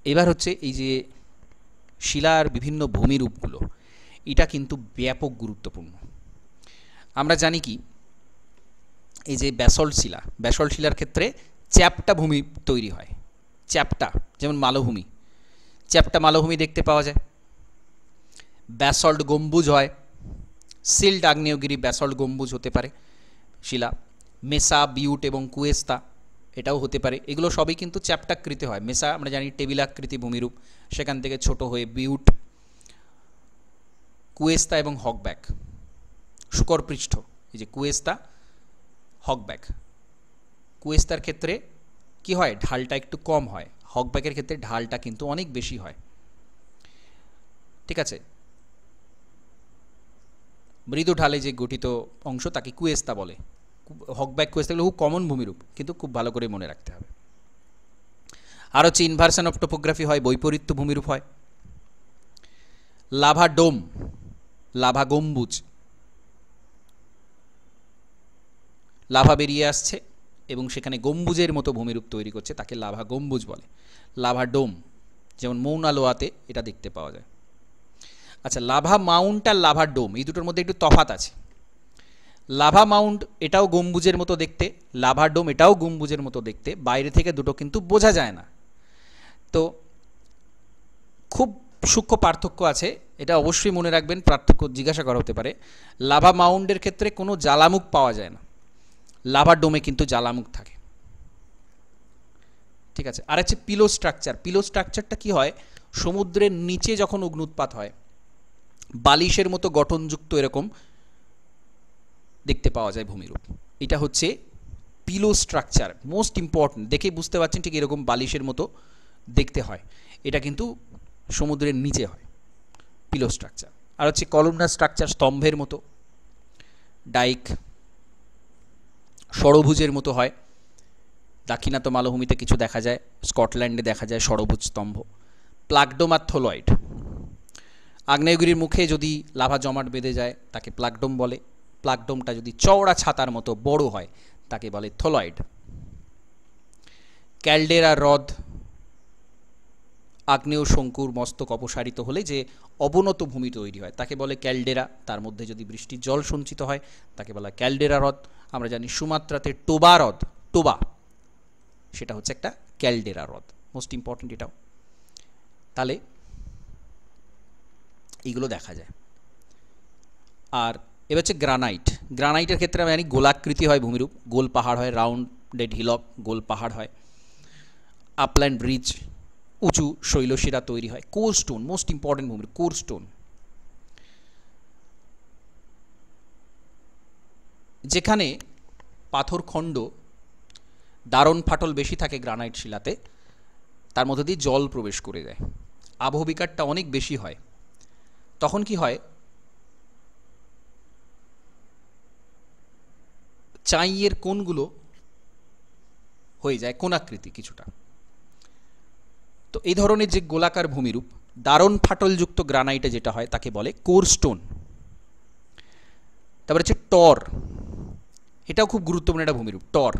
এবার হচ্ছে এই যে শিলার বিভিন্ন ভূমিরূপগুলো, এটা কিন্তু ব্যাপক গুরুত্বপূর্ণ। আমরা জানি কি, এই যে ব্যাসল্ট শিলা, ব্যাসল্ট শিলার ক্ষেত্রে চ্যাপ্টা ভূমি তৈরি হয়। চ্যাপ্টা, যেমন মালভূমি, চ্যাপ্টা মালভূমি দেখতে পাওয়া যায়। ব্যাসল্ট গম্বুজ হয়, সিল্ট আগ্নেয়গিরি ব্যাসল্ট গম্বুজ হতে পারে শিলা। মেসা, বিউট এবং কুয়েস্তা এটাও হতে পারে। এগুলো সবই কিন্তু চ্যাপ্টাকৃতি হয়। মেসা আমরা জানি টেবিলাকৃতি ভূমিরূপ, সেখান থেকে ছোট হয়ে বিউট, কুয়েস্তা এবং হকব্যাক শুকর পৃষ্ঠ। এই যে কুয়েস্তা, হকব্যাক। কুয়েস্তার ক্ষেত্রে কি হয়, ঢালটা একটু কম হয়, হকব্যাকের ক্ষেত্রে ঢালটা কিন্তু অনেক বেশি হয়। ঠিক আছে, মৃদু ঢালে যে গঠিত অংশ তাকে কুয়েস্তা বলে। হকব্যাক, কুয়েস্তা এগুলো খুব কমন ভূমিরূপ, কিন্তু খুব ভালো করে মনে রাখতে হবে। আর হচ্ছে ইনভার্সন অফ টোপোগ্রাফি হয়, বৈপরীত্য ভূমিরূপ হয়। লাভা ডোম, লাভা গম্বুজ, লাভা বেরিয়ে আসছে এবং সেখানে গম্বুজের মতো ভূমিরূপ তৈরি করছে, তাকে লাভা গম্বুজ বলে। লাভা ডোম, যেমন মৌনা লোয়াতে এটা দেখতে পাওয়া যায়। আচ্ছা, লাভা মাউন্ট আর লাভা ডোম এই দুটোর মধ্যে একটু তফাৎ আছে। লাভা মাউন্ট এটাও গম্বুজের মতো দেখতে, লাভা ডোম এটাও গম্বুজের মতো দেখতে, বাইরে থেকে দুটো কিন্তু বোঝা যায় না। তো খুব সূক্ষ্ম পার্থক্য আছে, এটা অবশ্যই মনে রাখবেন, পার্থক্য জিজ্ঞাসা করা হতে পারে। লাভা মাউন্টের ক্ষেত্রে কোনো জ্বালামুখ পাওয়া যায় না, লাভা ডোমে কিন্তু জ্বালামুখ থাকে। ঠিক আছে। আর হচ্ছে পিলো স্ট্রাকচার। পিলো স্ট্রাকচারটা কি হয়, সমুদ্রের নিচে যখন অগ্নুৎপাত হয়, বালিশের মতো গঠনযুক্ত এরকম দেখতে পাওয়া যায় ভূমিরূপ। এটা হচ্ছে পিলো স্ট্রাকচার, মোস্ট ইম্পর্টেন্ট। দেখেই বুঝতে পারছেন ঠিক এরকম বালিশের মতো দেখতে হয়, এটা কিন্তু সমুদ্রের নিচে হয় পিলো স্ট্রাকচার। আর হচ্ছে কলমনার স্ট্রাকচার, স্তম্ভের মতো, ডাইক ষড়ভুজের মতো হয়। দাক্ষিণাত্য মালভূমিতে কিছু দেখা যায়, স্কটল্যান্ডে দেখা যায় ষড়ভুজ স্তম্ভ। প্লাগডোম আর থোলয়েড, আগ্নেয়গিরির মুখে যদি লাভা জমাট বেঁধে যায় তাকে প্লাগডোম বলে। প্লাগডোমটা যদি চওড়া ছাতার মতো বড় হয় তাকে বলে থোলয়েড। ক্যালডেরা হ্রদ, আগ্নেয় শঙ্কুর মস্তক অপসারিত হলে যে অবনত ভূমি তৈরি হয় তাকে বলে ক্যালডেরা। তার মধ্যে যদি বৃষ্টির জল সঞ্চিত হয় তাকে বলা ক্যালডেরা হ্রদ। আমরা জানি সুমাত্রাতে টোবা হ্রদ, টোবা, সেটা হচ্ছে একটা ক্যালডেরা হ্রদ। মোস্ট ইম্পর্টেন্ট এটাও। তাহলে এইগুলো দেখা যায়। আর এবার হচ্ছে গ্রানাইট। গ্রানাইটের ক্ষেত্রে আমরা জানি গোলাকৃতি হয় ভূমিরূপ, গোল পাহাড় হয়, রাউন্ডেড হিলক, গোল পাহাড় হয়। আপল্যান্ড ব্রিজ, উঁচু শৈলশিরা তৈরি হয়। কোর স্টোন, মোস্ট ইম্পর্টেন্ট ভূমিরূপ, কোর স্টোন। যেখানে পাথরখণ্ড দারণ ফাটল বেশি থাকে গ্রানাইট শিলাতে, তার মধ্যে দিয়ে জল প্রবেশ করে যায়, আবহবিকারটা অনেক বেশি হয়। তখন কি হয়, চাইয়ের কোণগুলো হয়ে যায় কোণাকৃতি কিছুটা। তো এই ধরনের যে গোলাকার ভূমিরূপ, দারণ ফাটলযুক্ত গ্রানাইটে যেটা হয় তাকে বলে কোর স্টোন। তারপরে হচ্ছে টর, এটাও খুব গুরুত্বপূর্ণ একটা ভূমিরূপ। টর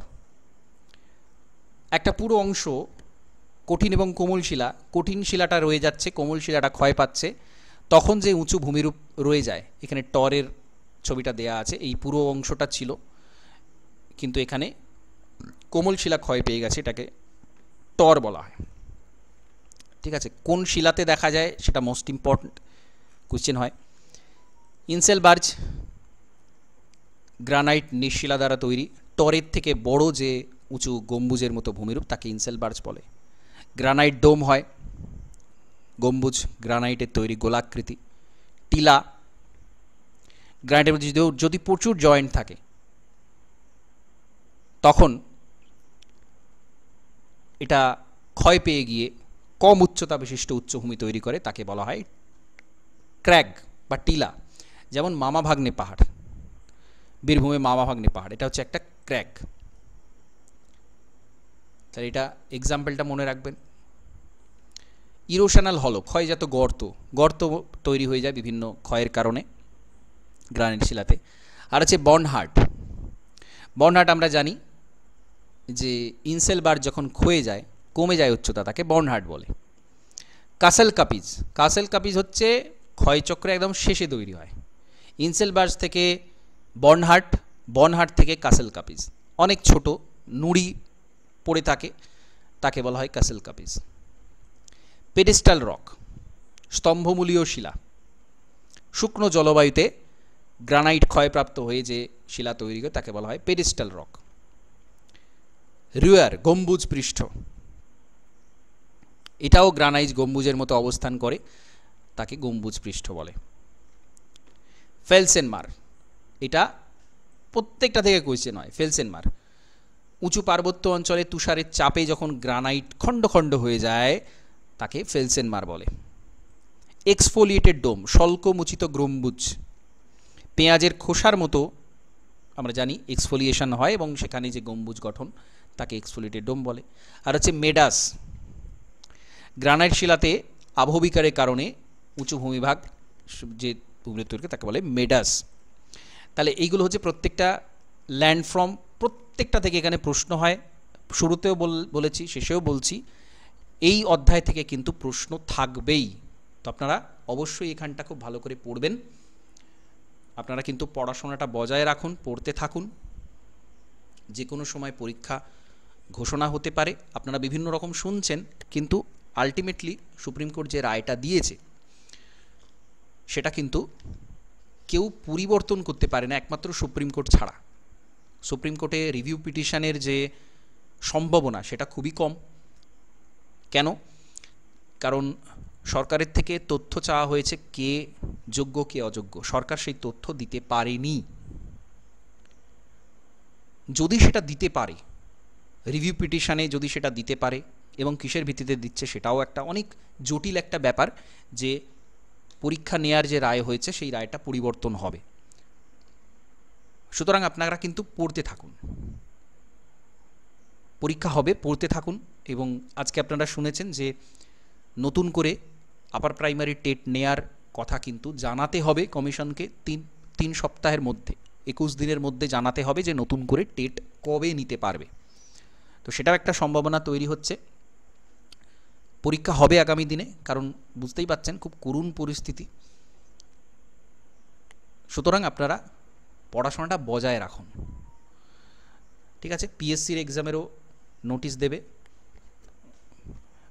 একটা পুরো অংশ কঠিন এবং কোমল শিলা, কঠিন শিলাটা রয়ে যাচ্ছে, কোমল শিলাটা ক্ষয় পাচ্ছে, তখন যে উঁচু ভূমিরূপ রয়ে যায়, এখানে টরের ছবিটা দেয়া আছে। এই পুরো অংশটা ছিল, কিন্তু এখানে কোমল শিলা ক্ষয় পেয়ে গেছে, এটাকে টর বলা হয়। ঠিক আছে, কোন শিলাতে দেখা যায় সেটা মোস্ট ইম্পর্টেন্ট কোশ্চেন হয়। ইনসেলবার্জ গ্রানাইট নিঃশিলা দ্বারা তৈরি, টরের থেকে বড় যে উঁচু গম্বুজের মতো ভূমিরূপ তাকে ইনসেলবার্জ বলে। গ্রানাইট ডোম হয়, গম্বুজ গ্রানাইটের তৈরি, গোলাকৃতি। টিলা, গ্রানাইটের মধ্যে যদি প্রচুর জয়েন্ট থাকে তখন এটা ক্ষয় পেয়ে গিয়ে কম উচ্চতা বিশিষ্ট উচ্চভূমি তৈরি করে তাকে বলা হয় ক্র্যাগ বা টিলা। যেমন মামাভাগ্নে পাহাড়, বীরভূমে মামাভাগ্নে পাহাড়, এটা হচ্ছে একটা ক্র্যাগ। তাহলে এটা এক্সাম্পলটা মনে রাখবেন। ইরোশনাল হলো, ক্ষয়জাত গর্ত, গর্ত তৈরি হয়ে যায় বিভিন্ন ক্ষয়ের কারণে গ্রানাইট শিলাতে। আর হচ্ছে বর্নহার্ড। বর্নহার্ড আমরা জানি যে ইনসেল বার যখন ক্ষয়ে যায়, কমে যায় উচ্চতা, তাকে বর্নহার্ড বলে। কাসেল কাপিজ, কাসেল কাপিজ হচ্ছে ক্ষয়চক্রে একদম শেষে তৈরি হয়। ইনসেল বার্স থেকে বর্নহার্ড, বর্নহার্ড থেকে কাসেল কাপিজ, অনেক ছোট নুড়ি পড়ে থাকে, তাকে বলা হয় কাসেল কাপিজ। পেডেস্টাল রক, স্তম্ভমূলীয় শিলা, শুকনো জলবায়ুতে গ্রানাইট ক্ষয়প্রাপ্ত হয়ে যে শিলা তৈরি হয় তাকে বলা হয় পেডেস্টাল রক। রুয়ার, গম্বুজ পৃষ্ঠ, এটাও গ্রানাইট গম্বুজের মতো অবস্থান করে, তাকে গম্বুজ পৃষ্ঠ বলে। ফেলসেনমার, এটা প্রত্যেকটা থেকে কোয়েশ্চেন হয়। ফেলসেনমার উঁচু পার্বত্য অঞ্চলে তুষারের চাপে যখন গ্রানাইট খণ্ড খণ্ড হয়ে যায় তাকে ফেলসেনমার বলে। এক্সফোলিয়েটেড ডোম, স্বল্পমুচিত গম্বুজ, পেঁয়াজের খোসার মতো আমরা জানি এক্সফোলিয়েশন হয় এবং সেখানে যে গম্বুজ গঠন তাকে এক্সফোলিয়েটেড ডোম বলে। আর হচ্ছে মেডাস, গ্রানাইট শিলাতে আবহবিকারের কারণে উঁচু ভূমিভাগ যে ভূমি তৈরি তাকে বলে মেডাস। তাহলে এইগুলো হচ্ছে প্রত্যেকটা ল্যান্ডফর্ম, প্রত্যেকটা থেকে এখানে প্রশ্ন হয়। শুরুতেও বলেছি, শেষেও বলছি, এই অধ্যায় থেকে কিন্তু প্রশ্ন থাকবেই। তো আপনারা অবশ্যই এখানটা খুব ভালো করে পড়বেন। আপনারা কিন্তু পড়াশোনাটা বজায় রাখুন, পড়তে থাকুন। যে কোনো সময় পরীক্ষা ঘোষণা হতে পারে, আপনারা বিভিন্ন রকম শুনছেন, কিন্তু আলটিমেটলি সুপ্রিম কোর্ট যে রায়টা দিয়েছে সেটা কিন্তু কেউ পরিবর্তন করতে পারে না একমাত্র সুপ্রিম কোর্ট ছাড়া। সুপ্রিম কোর্টে রিভিউ পিটিশনের যে সম্ভাবনা সেটা খুবই কম। কেন? কারণ সরকারের থেকে তথ্য চাওয়া হয়েছে, কে যোগ্য কে অযোগ্য, সরকার সেই তথ্য দিতে পারেনি। যদি সেটা দিতে পারে, রিভিউ পিটিশনে যদি সেটা দিতে পারে, এবং কিসের ভিত্তিতে দিচ্ছে সেটাও একটা অনেক জটিল একটা ব্যাপার, যে পরীক্ষা নেয়ার যে রায় হয়েছে সেই রায়টা পরিবর্তন হবে। সুতরাং আপনারা কিন্তু পড়তে থাকুন, পরীক্ষা হবে, পড়তে থাকুন। এবং আজকে আপনারা শুনেছেন যে নতুন করে আপার প্রাইমারি টেট নেয়ার কথা কিন্তু জানাতে হবে কমিশনকে, তিন সপ্তাহের মধ্যে, 21 দিনের মধ্যে জানাতে হবে যে নতুন করে টেট কবে নিতে পারবে। তো সেটাও একটা সম্ভাবনা তৈরি হচ্ছে। পরীক্ষা হবে আগামী দিনে, কারণ বুঝতেই পাচ্ছেন খুব করুণ পরিস্থিতি। সুতরাং আপনারা পড়াশোনাটা বজায় রাখুন, ঠিক আছে? পিএসসির এক্সামেরও নোটিশ দেবে,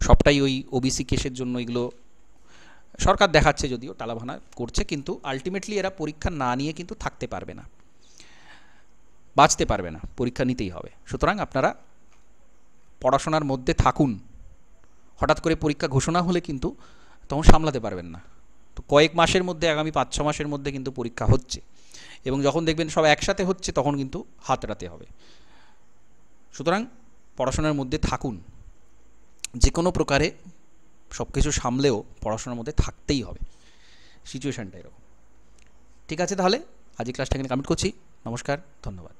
সবটাই ওই ওবিসি কেসের জন্য এগুলো সরকার দেখাচ্ছে, যদিও টালাভানা করছে, কিন্তু আলটিমেটলি এরা পরীক্ষা না নিয়ে কিন্তু থাকতে পারবে না, বাঁচতে পারবে না, পরীক্ষা নিতেই হবে। সুতরাং আপনারা পড়াশোনার মধ্যে থাকুন। হঠাৎ করে পরীক্ষা ঘোষণা হলে কিন্তু তখন সামলাতে পারবেন না। তো কয়েক মাসের মধ্যে, আগামী 5-6 মাসের মধ্যে কিন্তু পরীক্ষা হচ্ছে, এবং যখন দেখবেন সব একসাথে হচ্ছে তখন কিন্তু হাতড়াতে হবে। সুতরাং পড়াশোনার মধ্যে থাকুন, যে কোনো প্রকারে সব কিছু সামলেও পড়াশোনার মধ্যে থাকতেই হবে, সিচুয়েশানটা এরকম। ঠিক আছে, তাহলে আজকে ক্লাসটা এখানে কমপ্লিট করছি। নমস্কার, ধন্যবাদ।